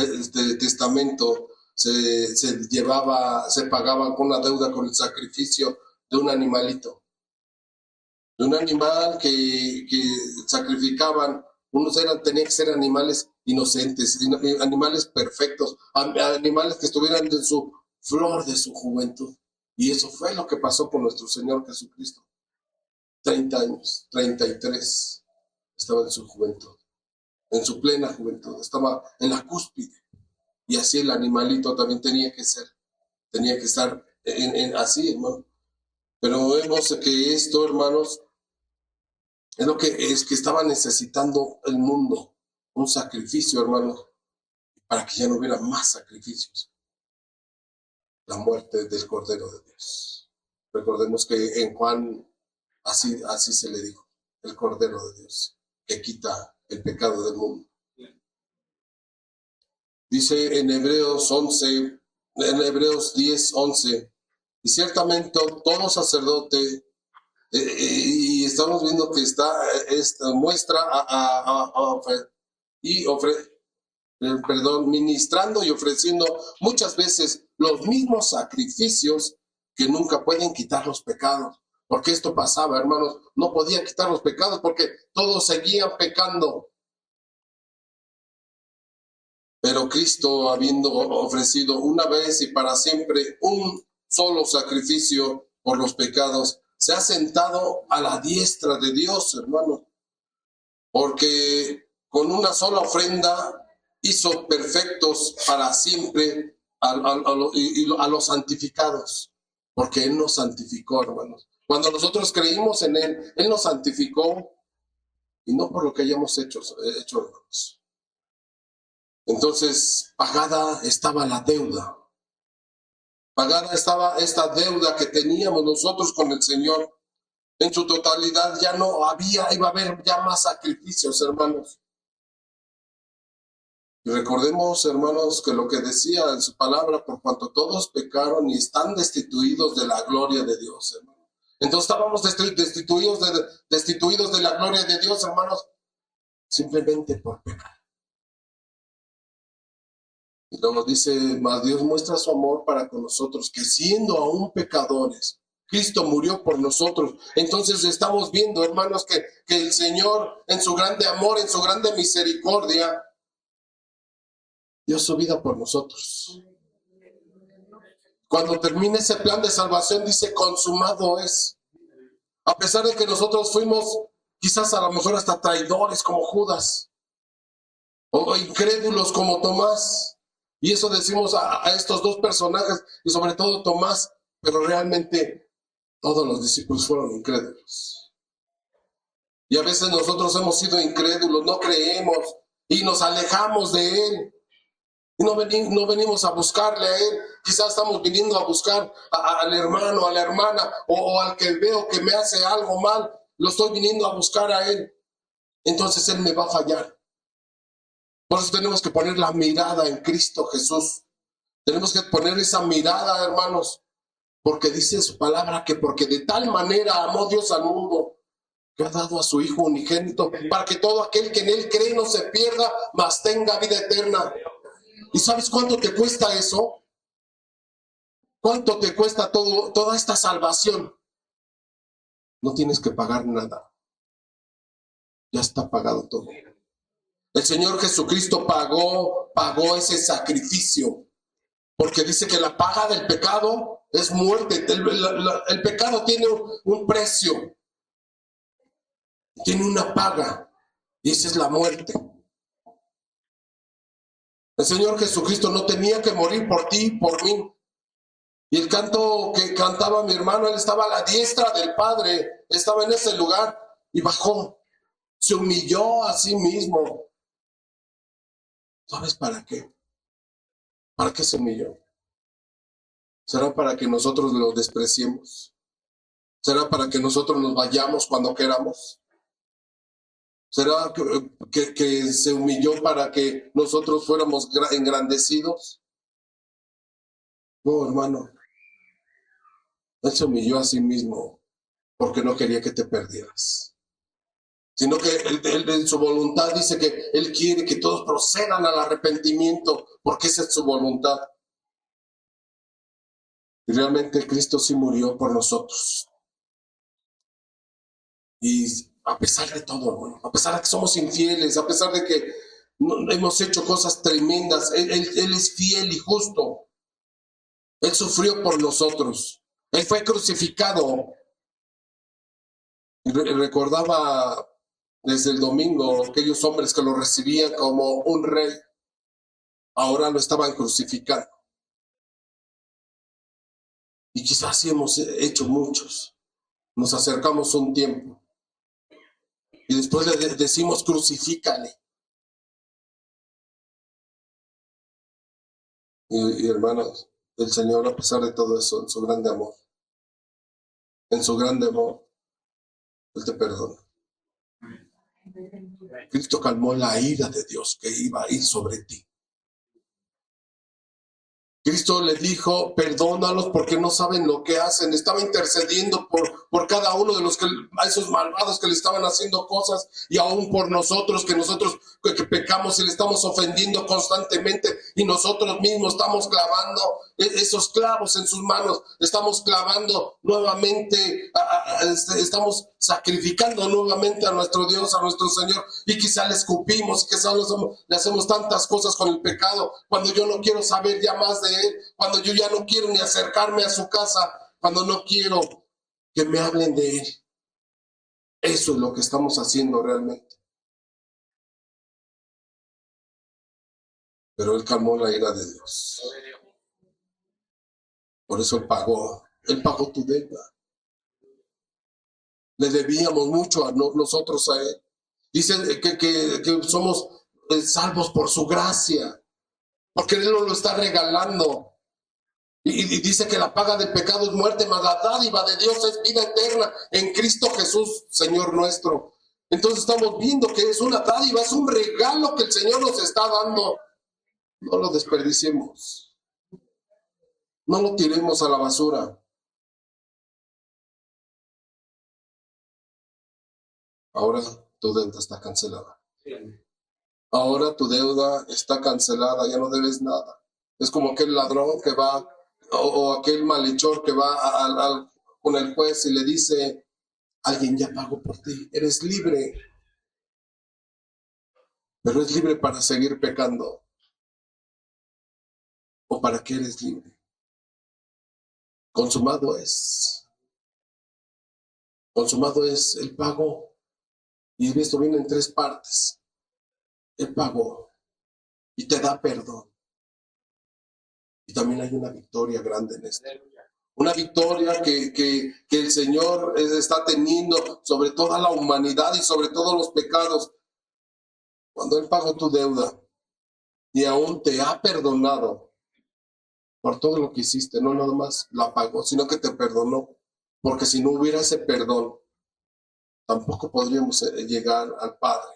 Testamento se pagaba con una deuda con el sacrificio de un animalito. De un animal que sacrificaban. Tenían que ser animales inocentes, animales perfectos, animales que estuvieran en su flor de su juventud. Y eso fue lo que pasó con nuestro Señor Jesucristo. 30 años, 33, estaba en su juventud, en su plena juventud, estaba en la cúspide. Y así el animalito también tenía que estar así, hermano. Pero vemos que esto, hermanos, es que estaba necesitando el mundo, un sacrificio, hermanos, para que ya no hubiera más sacrificios. La muerte del Cordero de Dios. Recordemos que en Juan así se le dijo: el Cordero de Dios, que quita el pecado del mundo. Dice en Hebreos 10:11, y ciertamente todo sacerdote, y estamos viendo que muestra ministrando y ofreciendo muchas veces los mismos sacrificios que nunca pueden quitar los pecados. Porque esto pasaba, hermanos, no podían quitar los pecados porque todos seguían pecando. Pero Cristo, habiendo ofrecido una vez y para siempre un solo sacrificio por los pecados, se ha sentado a la diestra de Dios, hermano, porque con una sola ofrenda hizo perfectos para siempre a los santificados, porque Él nos santificó, hermanos. Cuando nosotros creímos en Él, Él nos santificó, y no por lo que hayamos hecho, hermanos. Entonces, pagada estaba la deuda. Pagada estaba esta deuda que teníamos nosotros con el Señor. En su totalidad ya no iba a haber ya más sacrificios, hermanos. Y recordemos, hermanos, que lo que decía en su palabra: por cuanto todos pecaron y están destituidos de la gloria de Dios, hermanos. Entonces estábamos destituidos de la gloria de Dios, hermanos, simplemente por pecar. Y luego dice: mas Dios muestra su amor para con nosotros, que siendo aún pecadores, Cristo murió por nosotros. Entonces estamos viendo, hermanos, que el Señor, en su grande amor, en su grande misericordia, dio su vida por nosotros. Cuando termine ese plan de salvación, dice: consumado es. A pesar de que nosotros fuimos quizás a lo mejor hasta traidores como Judas, o incrédulos como Tomás. Y eso decimos a estos dos personajes, y sobre todo Tomás, pero realmente todos los discípulos fueron incrédulos. Y a veces nosotros hemos sido incrédulos, no creemos y nos alejamos de Él. Y no venimos a buscarle a Él. Quizás estamos viniendo a buscar al hermano, a la hermana, o al que veo que me hace algo mal. Lo estoy viniendo a buscar a Él. Entonces Él me va a fallar. Por eso tenemos que poner la mirada en Cristo Jesús. Tenemos que poner esa mirada, hermanos, porque dice su palabra que porque de tal manera amó Dios al mundo, que ha dado a su Hijo unigénito, para que todo aquel que en Él cree no se pierda, mas tenga vida eterna. ¿Y sabes cuánto te cuesta eso? ¿Cuánto te cuesta toda esta salvación? No tienes que pagar nada. Ya está pagado todo. El Señor Jesucristo pagó ese sacrificio. Porque dice que la paga del pecado es muerte. El pecado tiene un precio, tiene una paga, y esa es la muerte. El Señor Jesucristo no tenía que morir por ti y por mí. Y el canto que cantaba mi hermano, él estaba a la diestra del Padre, estaba en ese lugar y bajó, se humilló a sí mismo. ¿Sabes para qué? ¿Para qué se humilló? ¿Será para que nosotros lo despreciemos? ¿Será para que nosotros nos vayamos cuando queramos? ¿Será que se humilló para que nosotros fuéramos engrandecidos? No, hermano. Él se humilló a sí mismo porque no quería que te perdieras. Sino que él en su voluntad dice que Él quiere que todos procedan al arrepentimiento, porque esa es su voluntad. Y realmente Cristo sí murió por nosotros. Y a pesar de todo, hermano, a pesar de que somos infieles, a pesar de que hemos hecho cosas tremendas, Él es fiel y justo. Él sufrió por nosotros. Él fue crucificado. Y recordaba desde el domingo aquellos hombres que lo recibían como un rey, ahora lo estaban crucificando. Y quizás sí hemos hecho muchos. Nos acercamos un tiempo y después le decimos crucifícale. Y hermanos, el Señor, a pesar de todo eso, en su grande amor, Él te perdona. Cristo calmó la ira de Dios que iba a ir sobre ti. Cristo le dijo, perdónalos porque no saben lo que hacen. Estaba intercediendo por cada uno de a esos malvados que le estaban haciendo cosas, y aún por nosotros que pecamos y le estamos ofendiendo constantemente, y nosotros mismos estamos clavando esos clavos en sus manos, estamos clavando nuevamente, estamos sacrificando nuevamente a nuestro Dios, a nuestro Señor, y quizá le escupimos, quizá le hacemos tantas cosas con el pecado, cuando yo no quiero saber ya más de Él, cuando yo ya no quiero ni acercarme a su casa, cuando no quiero que me hablen de Él. Eso es lo que estamos haciendo realmente. Pero Él calmó la ira de Dios. Por eso Él pagó tu deuda. Le debíamos mucho a nosotros a Él. Dice que somos salvos por su gracia, porque Él nos lo está regalando. Y dice que la paga del pecado es muerte, mas la dádiva de Dios es vida eterna en Cristo Jesús, Señor nuestro. Entonces estamos viendo que es una dádiva, es un regalo que el Señor nos está dando. No lo desperdiciemos. No lo tiremos a la basura. Ahora tu deuda está cancelada. Ahora tu deuda está cancelada, ya no debes nada. Es como aquel ladrón que va, o aquel malhechor que va con el juez y le dice, alguien ya pagó por ti, eres libre. Pero es libre para seguir pecando. ¿O para qué eres libre? Consumado es. Consumado es el pago. Y esto viene en 3 partes. Él pagó y te da perdón. Y también hay una victoria grande en esto. Una victoria que el Señor está teniendo sobre toda la humanidad y sobre todos los pecados. Cuando Él pagó tu deuda y aún te ha perdonado por todo lo que hiciste, no nada más la pagó, sino que te perdonó. Porque si no hubiera ese perdón, tampoco podríamos llegar al Padre.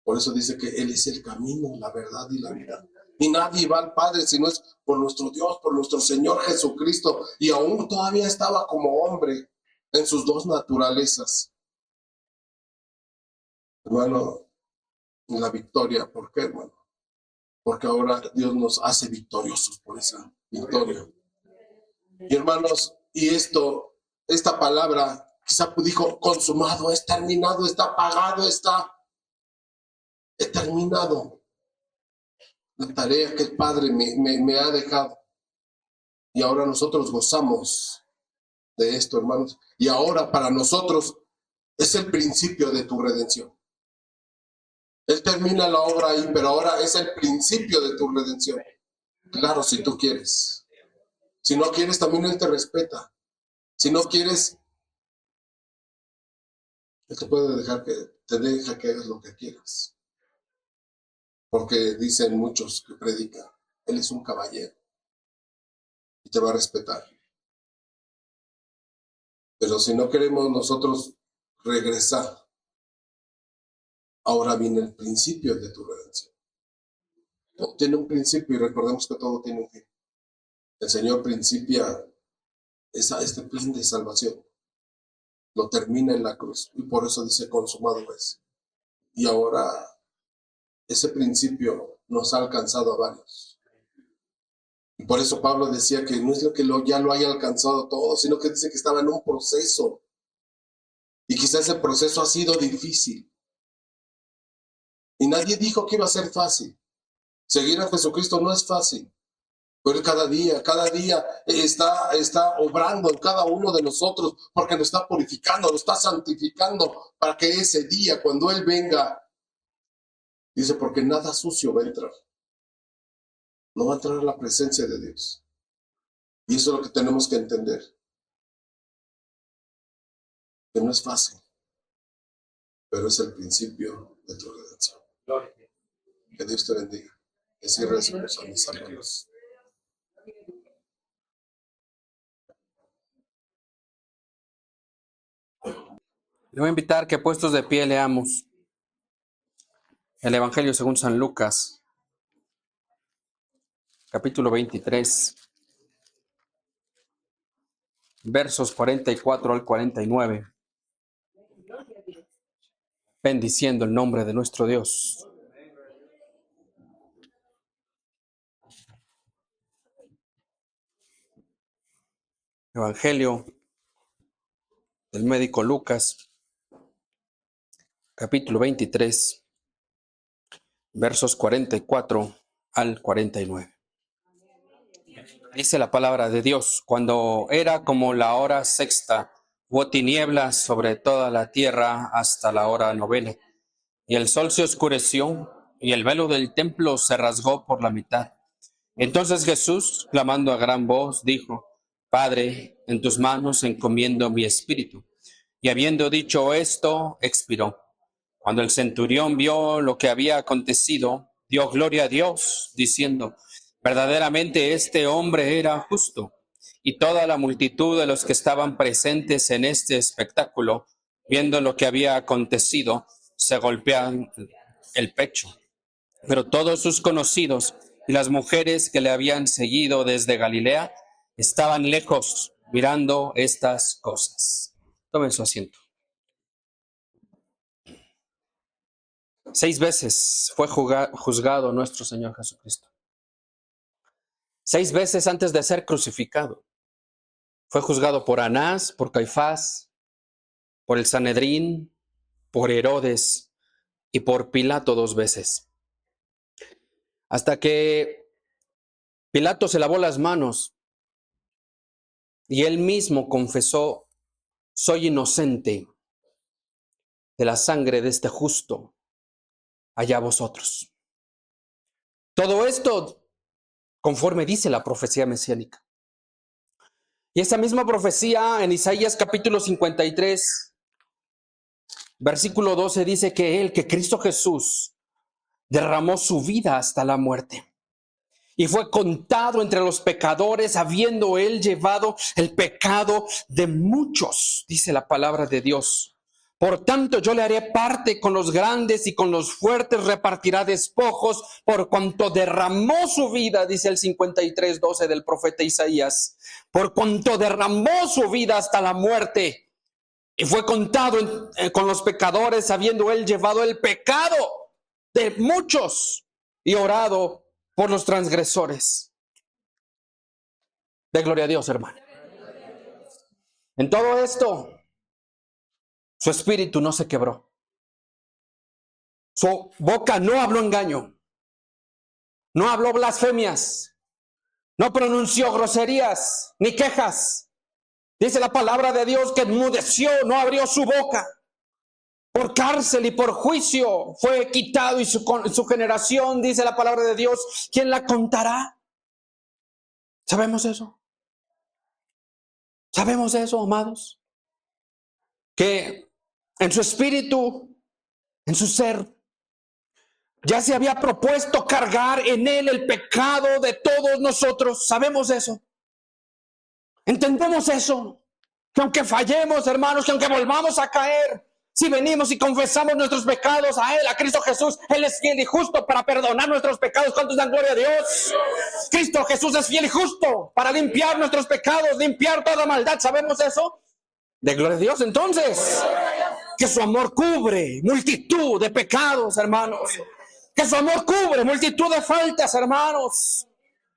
Por eso dice que Él es el camino, la verdad y la vida. Y nadie va al Padre si no es por nuestro Dios, por nuestro Señor Jesucristo. Y aún todavía estaba como hombre en sus 2 naturalezas. Hermano, la victoria, ¿por qué, hermano? Porque ahora Dios nos hace victoriosos por esa victoria. Y hermanos, y esta palabra quizá dijo, consumado, es terminado, está pagado, está terminado. La tarea que el Padre me ha dejado. Y ahora nosotros gozamos de esto, hermanos. Y ahora para nosotros es el principio de tu redención. Él termina la obra ahí, pero ahora es el principio de tu redención. Claro, si tú quieres. Si no quieres, también Él te respeta. Si no quieres, Él te puede dejar te deja que hagas lo que quieras. Porque dicen muchos que predican, Él es un caballero y te va a respetar. Pero si no queremos nosotros regresar, ahora viene el principio de tu redención. Todo tiene un principio y recordemos que todo tiene un fin. El Señor principia este plan de salvación. Lo termina en la cruz y por eso dice consumado es. Y ahora ese principio nos ha alcanzado a varios. Y por eso Pablo decía que no es lo que ya lo haya alcanzado todo, sino que dice que estaba en un proceso. Y quizás ese proceso ha sido difícil. Y nadie dijo que iba a ser fácil. Seguir a Jesucristo no es fácil. Pero Él cada día está obrando en cada uno de nosotros porque nos está purificando, nos está santificando para que ese día, cuando Él venga, dice, porque nada sucio va a entrar. No va a entrar a la presencia de Dios. Y eso es lo que tenemos que entender. Que no es fácil, pero es el principio de tu redención. Que Dios te bendiga. Que cierres a mis hermanos. Le voy a invitar que puestos de pie leamos el Evangelio según San Lucas, capítulo 23, versos 44 al 49, bendiciendo el nombre de nuestro Dios. Evangelio del médico Lucas, capítulo 23, versos 44 al 49. Dice la palabra de Dios: cuando era como la hora sexta, hubo tinieblas sobre toda la tierra hasta la hora novena, y el sol se oscureció, y el velo del templo se rasgó por la mitad. Entonces Jesús, clamando a gran voz, dijo: Padre, en tus manos encomiendo mi espíritu. Y habiendo dicho esto, expiró. Cuando el centurión vio lo que había acontecido, dio gloria a Dios, diciendo: verdaderamente este hombre era justo. Y toda la multitud de los que estaban presentes en este espectáculo, viendo lo que había acontecido, se golpeaban el pecho. Pero todos sus conocidos y las mujeres que le habían seguido desde Galilea estaban lejos mirando estas cosas. Tomen su asiento. 6 veces fue juzgado nuestro Señor Jesucristo. 6 veces antes de ser crucificado. Fue juzgado por Anás, por Caifás, por el Sanedrín, por Herodes y por Pilato 2 veces. Hasta que Pilato se lavó las manos y él mismo confesó: soy inocente de la sangre de este justo, allá vosotros. Todo esto conforme dice la profecía mesiánica. Y esa misma profecía en Isaías capítulo 53, versículo 12 dice que Cristo Jesús, derramó su vida hasta la muerte. Y fue contado entre los pecadores, habiendo él llevado el pecado de muchos, dice la palabra de Dios. Por tanto, yo le haré parte con los grandes y con los fuertes repartirá despojos, por cuanto derramó su vida, dice el 53:12 del profeta Isaías. Por cuanto derramó su vida hasta la muerte. Y fue contado con los pecadores, habiendo él llevado el pecado de muchos y orado por los transgresores. De gloria a Dios, hermano. En todo esto, su espíritu no se quebró. Su boca no habló engaño. No habló blasfemias. No pronunció groserías ni quejas. Dice la palabra de Dios que enmudeció, no abrió su boca. Por cárcel y por juicio fue quitado, y su generación, dice la palabra de Dios, ¿quién la contará? ¿Sabemos eso? ¿Sabemos eso, amados? Que en su espíritu, en su ser, ya se había propuesto cargar en él el pecado de todos nosotros. ¿Sabemos eso? ¿Entendemos eso? Que aunque fallemos, hermanos, que aunque volvamos a caer, si venimos y confesamos nuestros pecados a Él, a Cristo Jesús, Él es fiel y justo para perdonar nuestros pecados. ¿Cuántos dan gloria a Dios? Cristo Jesús es fiel y justo para limpiar nuestros pecados, limpiar toda maldad. ¿Sabemos eso? De gloria a Dios. Entonces, que su amor cubre multitud de pecados, hermanos. Que su amor cubre multitud de faltas, hermanos.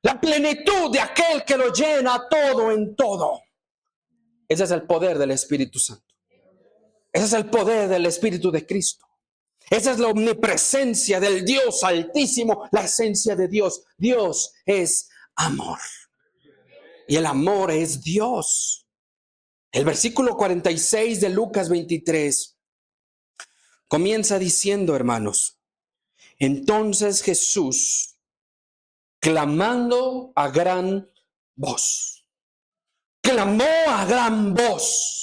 La plenitud de aquel que lo llena todo en todo. Ese es el poder del Espíritu Santo. Ese es el poder del Espíritu de Cristo. Esa es la omnipresencia del Dios Altísimo, la esencia de Dios. Dios es amor. Y el amor es Dios. El versículo 46 de Lucas 23 comienza diciendo, hermanos, entonces Jesús, clamando a gran voz, clamó a gran voz.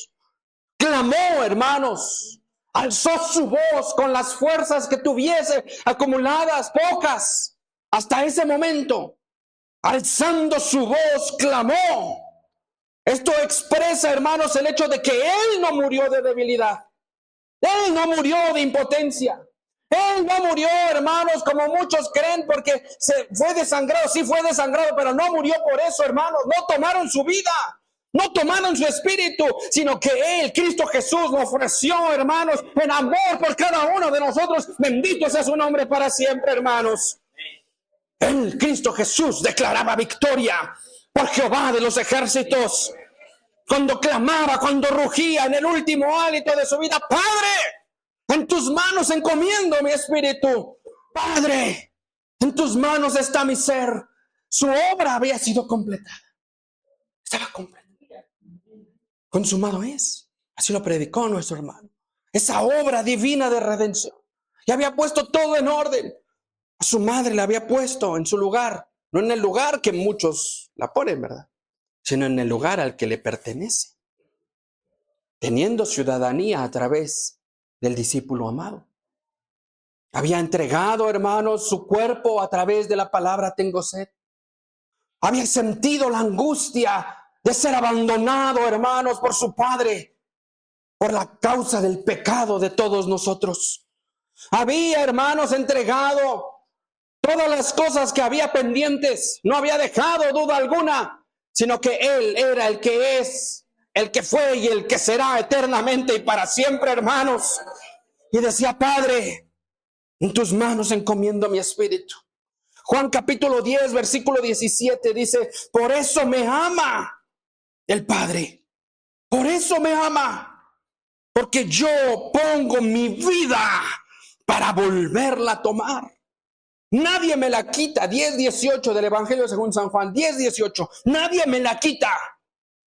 Clamó, hermanos, alzó su voz con las fuerzas que tuviese acumuladas, pocas, hasta ese momento. Alzando su voz, clamó. Esto expresa, hermanos, el hecho de que Él no murió de debilidad. Él no murió de impotencia. Él no murió, hermanos, como muchos creen, porque se fue desangrado. Sí fue desangrado, pero no murió por eso, hermanos. No tomaron su vida. No tomaron su espíritu, sino que Él, Cristo Jesús, nos ofreció, hermanos, en amor por cada uno de nosotros. Bendito sea su nombre para siempre, hermanos. Él, Cristo Jesús, declaraba victoria por Jehová de los ejércitos. Cuando clamaba, cuando rugía en el último hálito de su vida, Padre, en tus manos encomiendo mi espíritu. Padre, en tus manos está mi ser. Su obra había sido completada. Estaba completa. Consumado es. Así lo predicó nuestro hermano. Esa obra divina de redención. Y había puesto todo en orden. A su madre la había puesto en su lugar. No en el lugar que muchos la ponen, ¿verdad? Sino en el lugar al que le pertenece. Teniendo ciudadanía a través del discípulo amado. Había entregado, hermanos, su cuerpo a través de la palabra tengo sed. Había sentido la angustia de ser abandonado, hermanos, por su Padre, por la causa del pecado de todos nosotros. Había, hermanos, entregado todas las cosas que había pendientes. No había dejado duda alguna, sino que Él era el que es, el que fue y el que será eternamente y para siempre, hermanos. Y decía, Padre, en tus manos encomiendo mi espíritu. Juan capítulo 10, versículo 17 dice, por eso me ama el Padre, por eso me ama, porque yo pongo mi vida para volverla a tomar. Nadie me la quita. 10:18 del Evangelio según San Juan, 10:18. Nadie me la quita,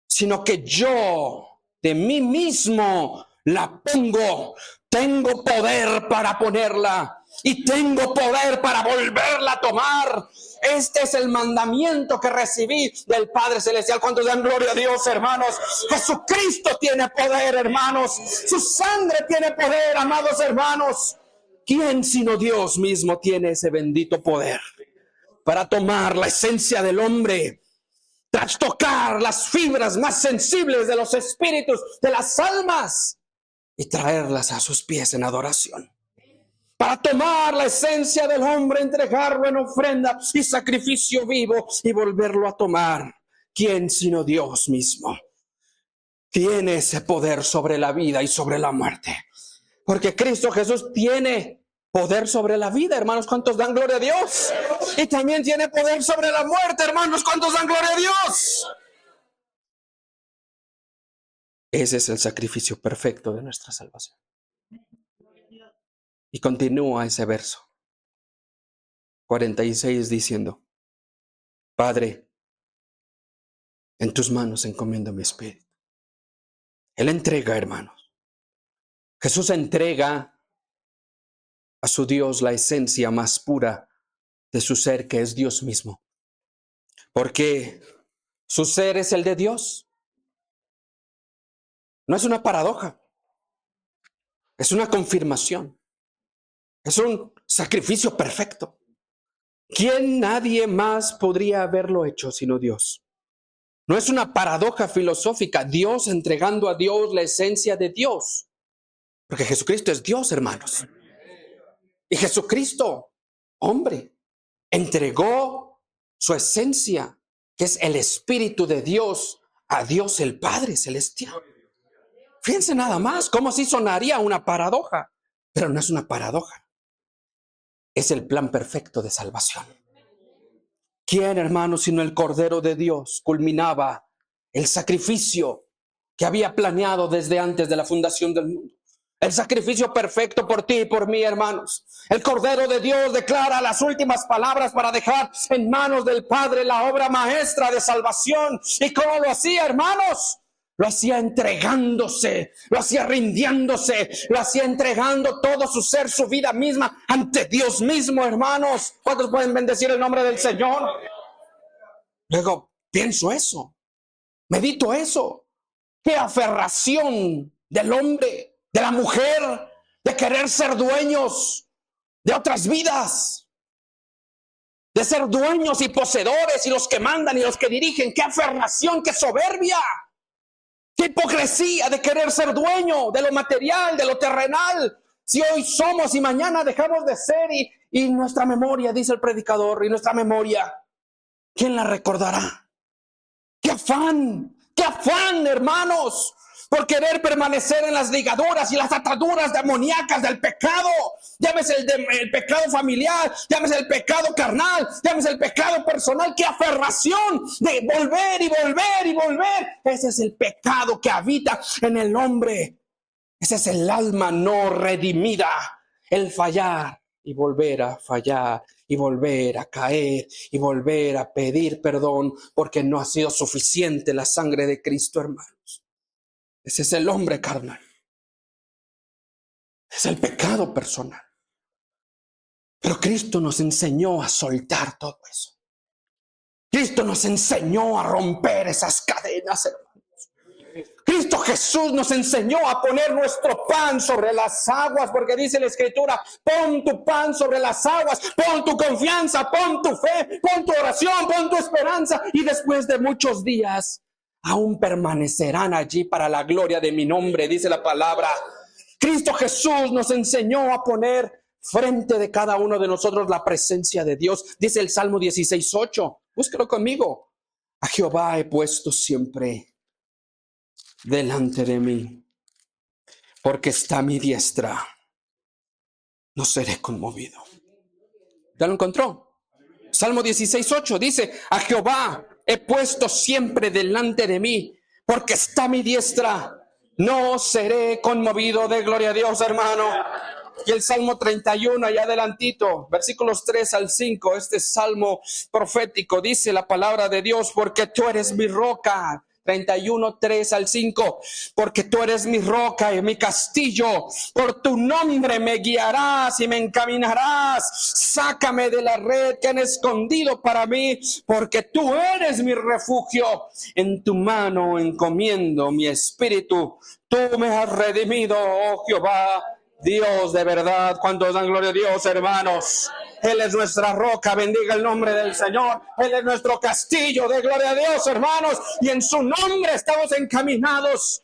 sino que yo de mí mismo la pongo. Tengo poder para ponerla y tengo poder para volverla a tomar. Este es el mandamiento que recibí del Padre Celestial. ¿Cuántos dan gloria a Dios, hermanos? Jesucristo tiene poder, hermanos. Su sangre tiene poder, amados hermanos. ¿Quién sino Dios mismo tiene ese bendito poder para tomar la esencia del hombre, trastocar las fibras más sensibles de los espíritus, de las almas y traerlas a sus pies en adoración? Para tomar la esencia del hombre, entregarlo en ofrenda y sacrificio vivo y volverlo a tomar. ¿Quién sino Dios mismo tiene ese poder sobre la vida y sobre la muerte? Porque Cristo Jesús tiene poder sobre la vida, hermanos. ¿Cuántos dan gloria a Dios? Y también tiene poder sobre la muerte, hermanos. ¿Cuántos dan gloria a Dios? Ese es el sacrificio perfecto de nuestra salvación. Y continúa ese verso 46 diciendo, Padre, En tus manos encomiendo mi espíritu. Él entrega, hermanos. Jesús entrega a su Dios la esencia más pura de su ser, que es Dios mismo. Porque su ser es el de Dios. No es una paradoja. Es una confirmación. Es un sacrificio perfecto. ¿Quién? Nadie más podría haberlo hecho sino Dios. No es una paradoja filosófica. Dios entregando a Dios la esencia de Dios. Porque Jesucristo es Dios, hermanos. Y Jesucristo, hombre, entregó su esencia, que es el Espíritu de Dios, a Dios el Padre Celestial. Fíjense nada más, cómo así sonaría una paradoja. Pero no es una paradoja. Es el plan perfecto de salvación. ¿Quién, hermanos, sino el Cordero de Dios culminaba el sacrificio que había planeado desde antes de la fundación del mundo? El sacrificio perfecto por ti y por mí, hermanos. El Cordero de Dios declara las últimas palabras para dejar en manos del Padre la obra maestra de salvación. ¿Y cómo lo hacía, hermanos? Lo hacía entregándose, lo hacía rindiéndose, lo hacía entregando todo su ser, su vida misma ante Dios mismo, hermanos. ¿Cuántos pueden bendecir el nombre del Señor? Luego pienso eso, medito eso. Qué aferración del hombre, de la mujer, de querer ser dueños de otras vidas, de ser dueños y poseedores y los que mandan y los que dirigen. Qué aferración, qué soberbia. Qué hipocresía de querer ser dueño de lo material, de lo terrenal. Si hoy somos y mañana dejamos de ser y nuestra memoria, dice el predicador, y nuestra memoria, ¿quién la recordará? ¡Qué afán, hermanos! Por querer permanecer en las ligaduras y las ataduras demoníacas del pecado. Llámese el pecado familiar, llámese el pecado carnal, llámese el pecado personal. ¡Qué aferración de volver y volver y volver! Ese es el pecado que habita en el hombre. Ese es el alma no redimida. El fallar y volver a fallar y volver a caer y volver a pedir perdón porque no ha sido suficiente la sangre de Cristo, hermanos. Ese es el hombre carnal. Es el pecado personal. Pero Cristo nos enseñó a soltar todo eso. Cristo nos enseñó a romper esas cadenas, hermanos. Cristo Jesús nos enseñó a poner nuestro pan sobre las aguas, porque dice la Escritura: pon tu pan sobre las aguas, pon tu confianza, pon tu fe, pon tu oración, pon tu esperanza, y después de muchos días aún permanecerán allí para la gloria de mi nombre, dice la palabra. Cristo Jesús nos enseñó a poner frente de cada uno de nosotros la presencia de Dios. Dice el Salmo 16:8. Búsquelo conmigo. A Jehová he puesto siempre delante de mí, porque está a mi diestra. No seré conmovido. ¿Ya lo encontró? Salmo 16:8 dice: a Jehová he puesto siempre delante de mí, porque está a mi diestra. No seré conmovido. De gloria a Dios, hermano. Y el Salmo 31, allá adelantito, versículos 3 al 5, este salmo profético, dice la palabra de Dios: porque tú eres mi roca. 31, 3 al 5. Porque tú eres mi roca y mi castillo. Por tu nombre me guiarás y me encaminarás. Sácame de la red que han escondido para mí. Porque tú eres mi refugio. En tu mano encomiendo mi espíritu. Tú me has redimido, oh Jehová, Dios de verdad. ¿Cuántos dan gloria a Dios, hermanos? Él es nuestra roca, bendiga el nombre del Señor. Él es nuestro castillo, de gloria a Dios, hermanos. Y en su nombre estamos encaminados,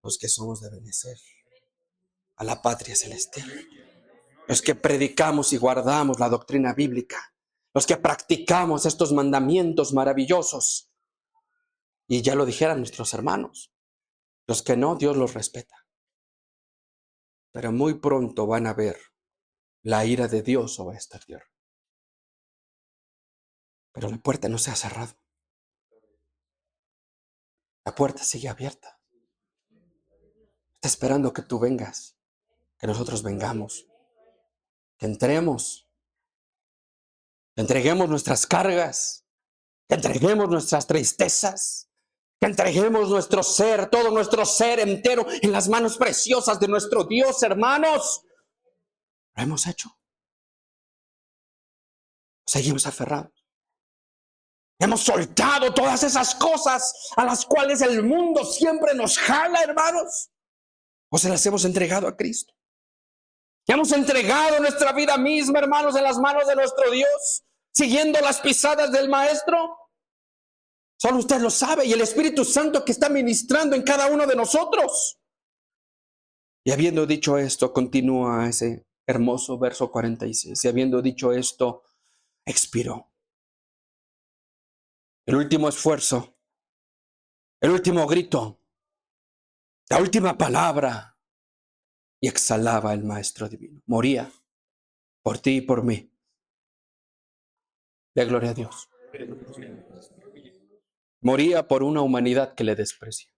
los que somos de Benecer, a la patria celestial. Los que predicamos y guardamos la doctrina bíblica. Los que practicamos estos mandamientos maravillosos. Y ya lo dijeran nuestros hermanos. Los que no, Dios los respeta. Pero muy pronto van a ver la ira de Dios sobre esta tierra. Pero la puerta no se ha cerrado. La puerta sigue abierta. Está esperando que tú vengas, que nosotros vengamos, que entremos, que entreguemos nuestras cargas, que entreguemos nuestras tristezas, que entreguemos nuestro ser, todo nuestro ser entero en las manos preciosas de nuestro Dios, hermanos. ¿Lo hemos hecho? Seguimos aferrados. Hemos soltado todas esas cosas a las cuales el mundo siempre nos jala, hermanos. ¿O se las hemos entregado a Cristo? Hemos entregado nuestra vida misma, hermanos, en las manos de nuestro Dios, siguiendo las pisadas del Maestro. Solo usted lo sabe, y el Espíritu Santo que está ministrando en cada uno de nosotros. Y habiendo dicho esto, continúa ese hermoso verso 46. Y habiendo dicho esto, expiró. El último esfuerzo, el último grito, la última palabra, y exhalaba el Maestro Divino. Moría por ti y por mí. De gloria a Dios. Moría por una humanidad que le desprecia.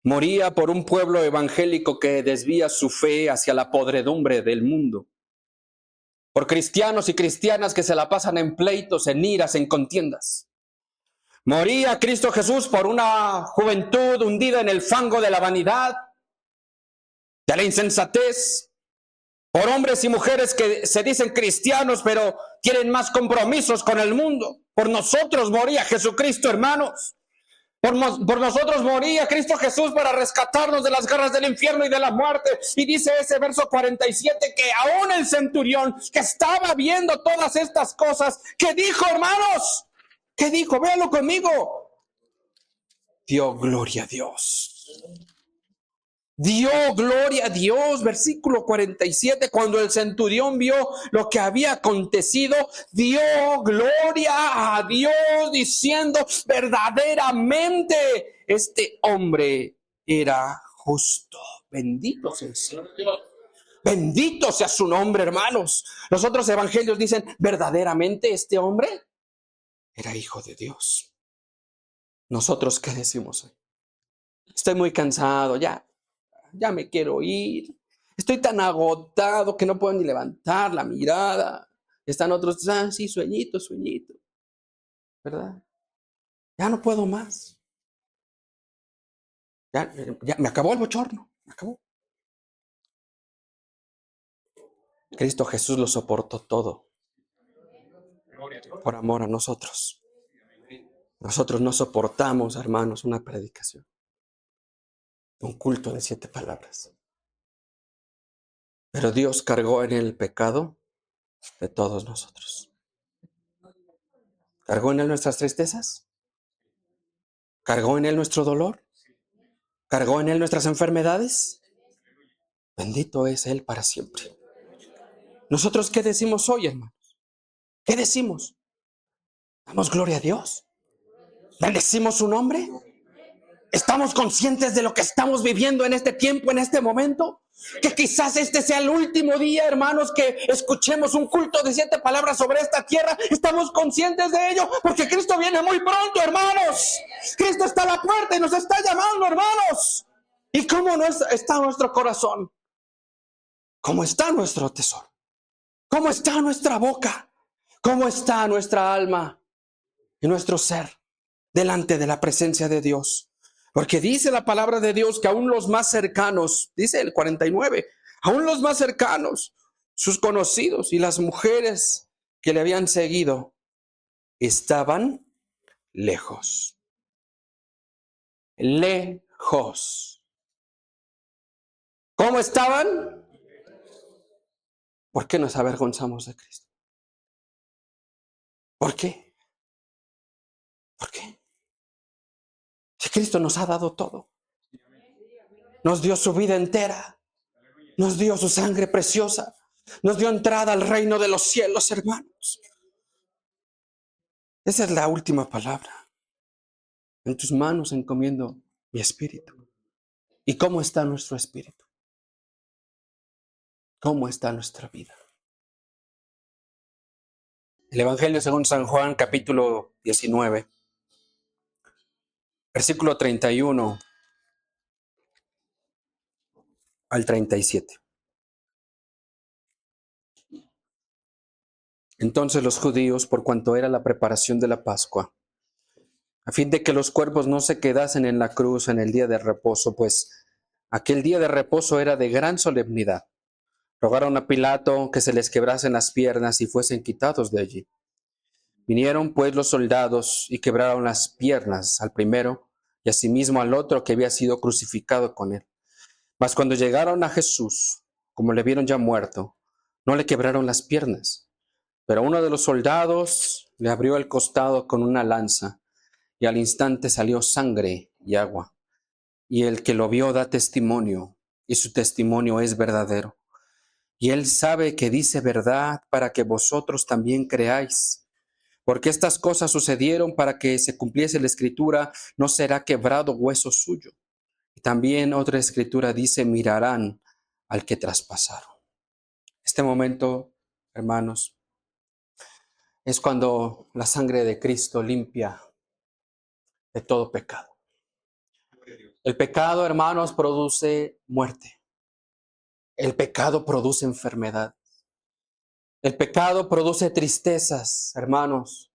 Moría por un pueblo evangélico que desvía su fe hacia la podredumbre del mundo. Por cristianos y cristianas que se la pasan en pleitos, en iras, en contiendas. Moría Cristo Jesús por una juventud hundida en el fango de la vanidad, de la insensatez, por hombres y mujeres que se dicen cristianos pero tienen más compromisos con el mundo. Por nosotros moría Jesucristo, hermanos. Por nosotros moría Cristo Jesús para rescatarnos de las garras del infierno y de la muerte. Y dice ese verso 47 que aún el centurión que estaba viendo todas estas cosas, ¿qué dijo, hermanos? ¿Qué dijo? Véanlo conmigo. Dio gloria a Dios. Dio gloria a Dios, versículo 47, cuando el centurión vio lo que había acontecido, dio gloria a Dios diciendo, verdaderamente este hombre era justo. Bendito sea el Señor. Bendito sea su nombre, hermanos. Los otros evangelios dicen, verdaderamente este hombre era hijo de Dios. ¿Nosotros qué decimos hoy? Estoy muy cansado, ya me quiero ir. Estoy tan agotado que no puedo ni levantar la mirada. Están otros, sí, sueñito, ¿verdad? Ya no puedo más. Ya me acabó el bochorno, me acabó. Cristo Jesús lo soportó todo por amor a nosotros. Nosotros no soportamos, hermanos, una predicación, un culto de 7 palabras. Pero Dios cargó en él el pecado de todos nosotros. ¿Cargó en él nuestras tristezas? ¿Cargó en él nuestro dolor? ¿Cargó en él nuestras enfermedades? Bendito es él para siempre. ¿Nosotros qué decimos hoy, hermanos? ¿Qué decimos? ¿Damos gloria a Dios? ¿Bendecimos su nombre? ¿Estamos conscientes de lo que estamos viviendo en este tiempo, en este momento? Que quizás este sea el último día, hermanos, que escuchemos un culto de 7 palabras sobre esta tierra. ¿Estamos conscientes de ello? Porque Cristo viene muy pronto, hermanos. Cristo está a la puerta y nos está llamando, hermanos. ¿Y cómo está nuestro corazón? ¿Cómo está nuestro tesoro? ¿Cómo está nuestra boca? ¿Cómo está nuestra alma y nuestro ser delante de la presencia de Dios? Porque dice la palabra de Dios que aún los más cercanos, dice el 49, aún los más cercanos, sus conocidos y las mujeres que le habían seguido, estaban lejos. Lejos. ¿Cómo estaban? ¿Por qué nos avergonzamos de Cristo? ¿Por qué? ¿Por qué? Si Cristo nos ha dado todo. Nos dio su vida entera. Nos dio su sangre preciosa. Nos dio entrada al reino de los cielos, hermanos. Esa es la última palabra. En tus manos encomiendo mi espíritu. ¿Y cómo está nuestro espíritu? ¿Cómo está nuestra vida? El Evangelio según San Juan, capítulo 19. Versículo 31 al 37. Entonces los judíos, por cuanto era la preparación de la Pascua, a fin de que los cuerpos no se quedasen en la cruz en el día de reposo, pues aquel día de reposo era de gran solemnidad, rogaron a Pilato que se les quebrasen las piernas y fuesen quitados de allí. Vinieron pues los soldados y quebraron las piernas al primero y asimismo al otro que había sido crucificado con él. Mas cuando llegaron a Jesús, como le vieron ya muerto, no le quebraron las piernas. Pero uno de los soldados le abrió el costado con una lanza y al instante salió sangre y agua. Y el que lo vio da testimonio y su testimonio es verdadero. Y él sabe que dice verdad para que vosotros también creáis. Porque estas cosas sucedieron para que se cumpliese la escritura, no será quebrado hueso suyo. Y también otra escritura dice, mirarán al que traspasaron. Este momento, hermanos, es cuando la sangre de Cristo limpia de todo pecado. El pecado, hermanos, produce muerte. El pecado produce enfermedad. El pecado produce tristezas, hermanos.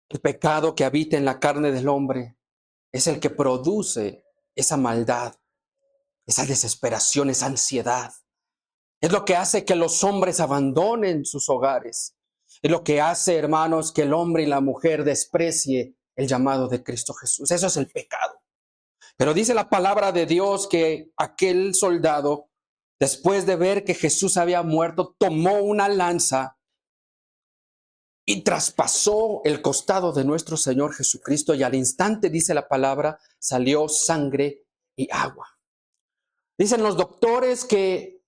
El pecado que habita en la carne del hombre es el que produce esa maldad, esa desesperación, esa ansiedad. Es lo que hace que los hombres abandonen sus hogares. Es lo que hace, hermanos, que el hombre y la mujer desprecie el llamado de Cristo Jesús. Eso es el pecado. Pero dice la palabra de Dios que aquel soldado, después de ver que Jesús había muerto, tomó una lanza y traspasó el costado de nuestro Señor Jesucristo y al instante, dice la palabra, salió sangre y agua. Dicen los doctores que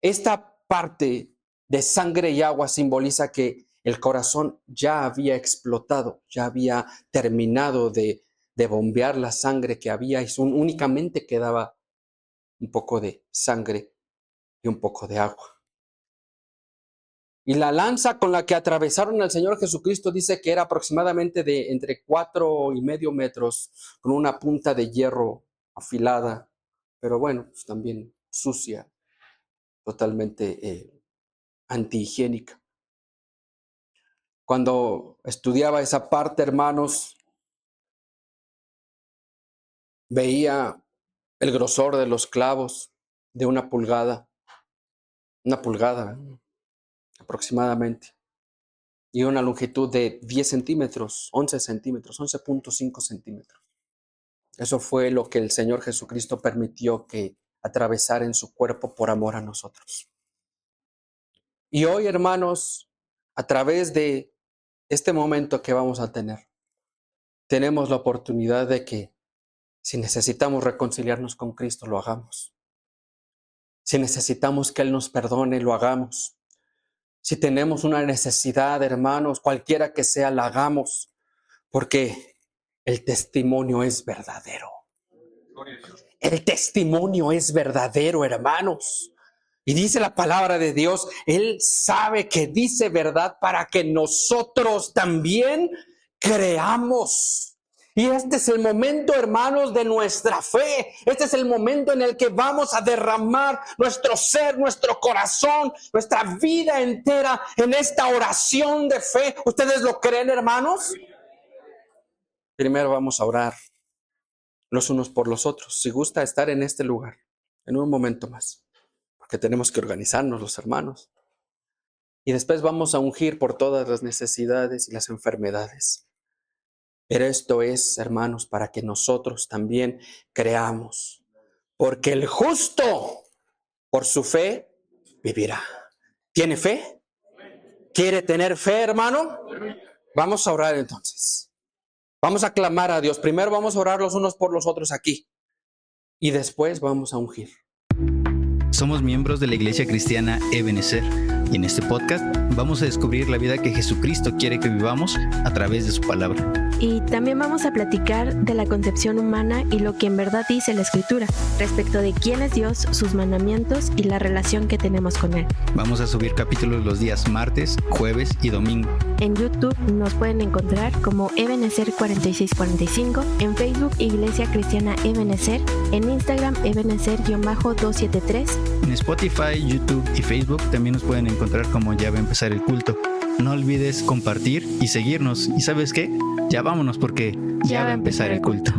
esta parte de sangre y agua simboliza que el corazón ya había explotado, ya había terminado de bombear la sangre que había y únicamente quedaba un poco de sangre y un poco de agua. Y la lanza con la que atravesaron al Señor Jesucristo dice que era aproximadamente de entre 4.5 metros, con una punta de hierro afilada, pero bueno, pues también sucia, totalmente antihigiénica. Cuando estudiaba esa parte, hermanos, veía el grosor de los clavos de una pulgada aproximadamente, y una longitud de 10 centímetros, 11 centímetros, 11.5 centímetros. Eso fue lo que el Señor Jesucristo permitió que atravesara en su cuerpo por amor a nosotros. Y hoy, hermanos, a través de este momento que vamos a tener, tenemos la oportunidad de que si necesitamos reconciliarnos con Cristo, lo hagamos. Si necesitamos que Él nos perdone, lo hagamos. Si tenemos una necesidad, hermanos, cualquiera que sea, la hagamos, porque el testimonio es verdadero. El testimonio es verdadero, hermanos. Y dice la palabra de Dios, Él sabe que dice verdad para que nosotros también creamos. Y este es el momento, hermanos, de nuestra fe. Este es el momento en el que vamos a derramar nuestro ser, nuestro corazón, nuestra vida entera en esta oración de fe. ¿Ustedes lo creen, hermanos? Primero vamos a orar los unos por los otros. Si gusta estar en este lugar, en un momento más, porque tenemos que organizarnos los hermanos. Y después vamos a ungir por todas las necesidades y las enfermedades. Pero esto es, hermanos, para que nosotros también creamos. Porque el justo, por su fe, vivirá. ¿Tiene fe? ¿Quiere tener fe, hermano? Vamos a orar entonces. Vamos a clamar a Dios. Primero vamos a orar los unos por los otros aquí. Y después vamos a ungir. Somos miembros de la Iglesia Cristiana Ebenezer. Y en este podcast vamos a descubrir la vida que Jesucristo quiere que vivamos a través de su palabra. Y también vamos a platicar de la concepción humana y lo que en verdad dice la Escritura respecto de quién es Dios, sus mandamientos y la relación que tenemos con Él. Vamos a subir capítulos los días martes, jueves y domingo. En YouTube nos pueden encontrar como Ebenezer 4645, en Facebook Iglesia Cristiana Ebenezer, en Instagram Ebenezer-273. En Spotify, YouTube y Facebook también nos pueden encontrar como Ya va a empezar el culto. No olvides compartir y seguirnos. ¿Y sabes qué? Ya vámonos porque ya va a empezar el culto.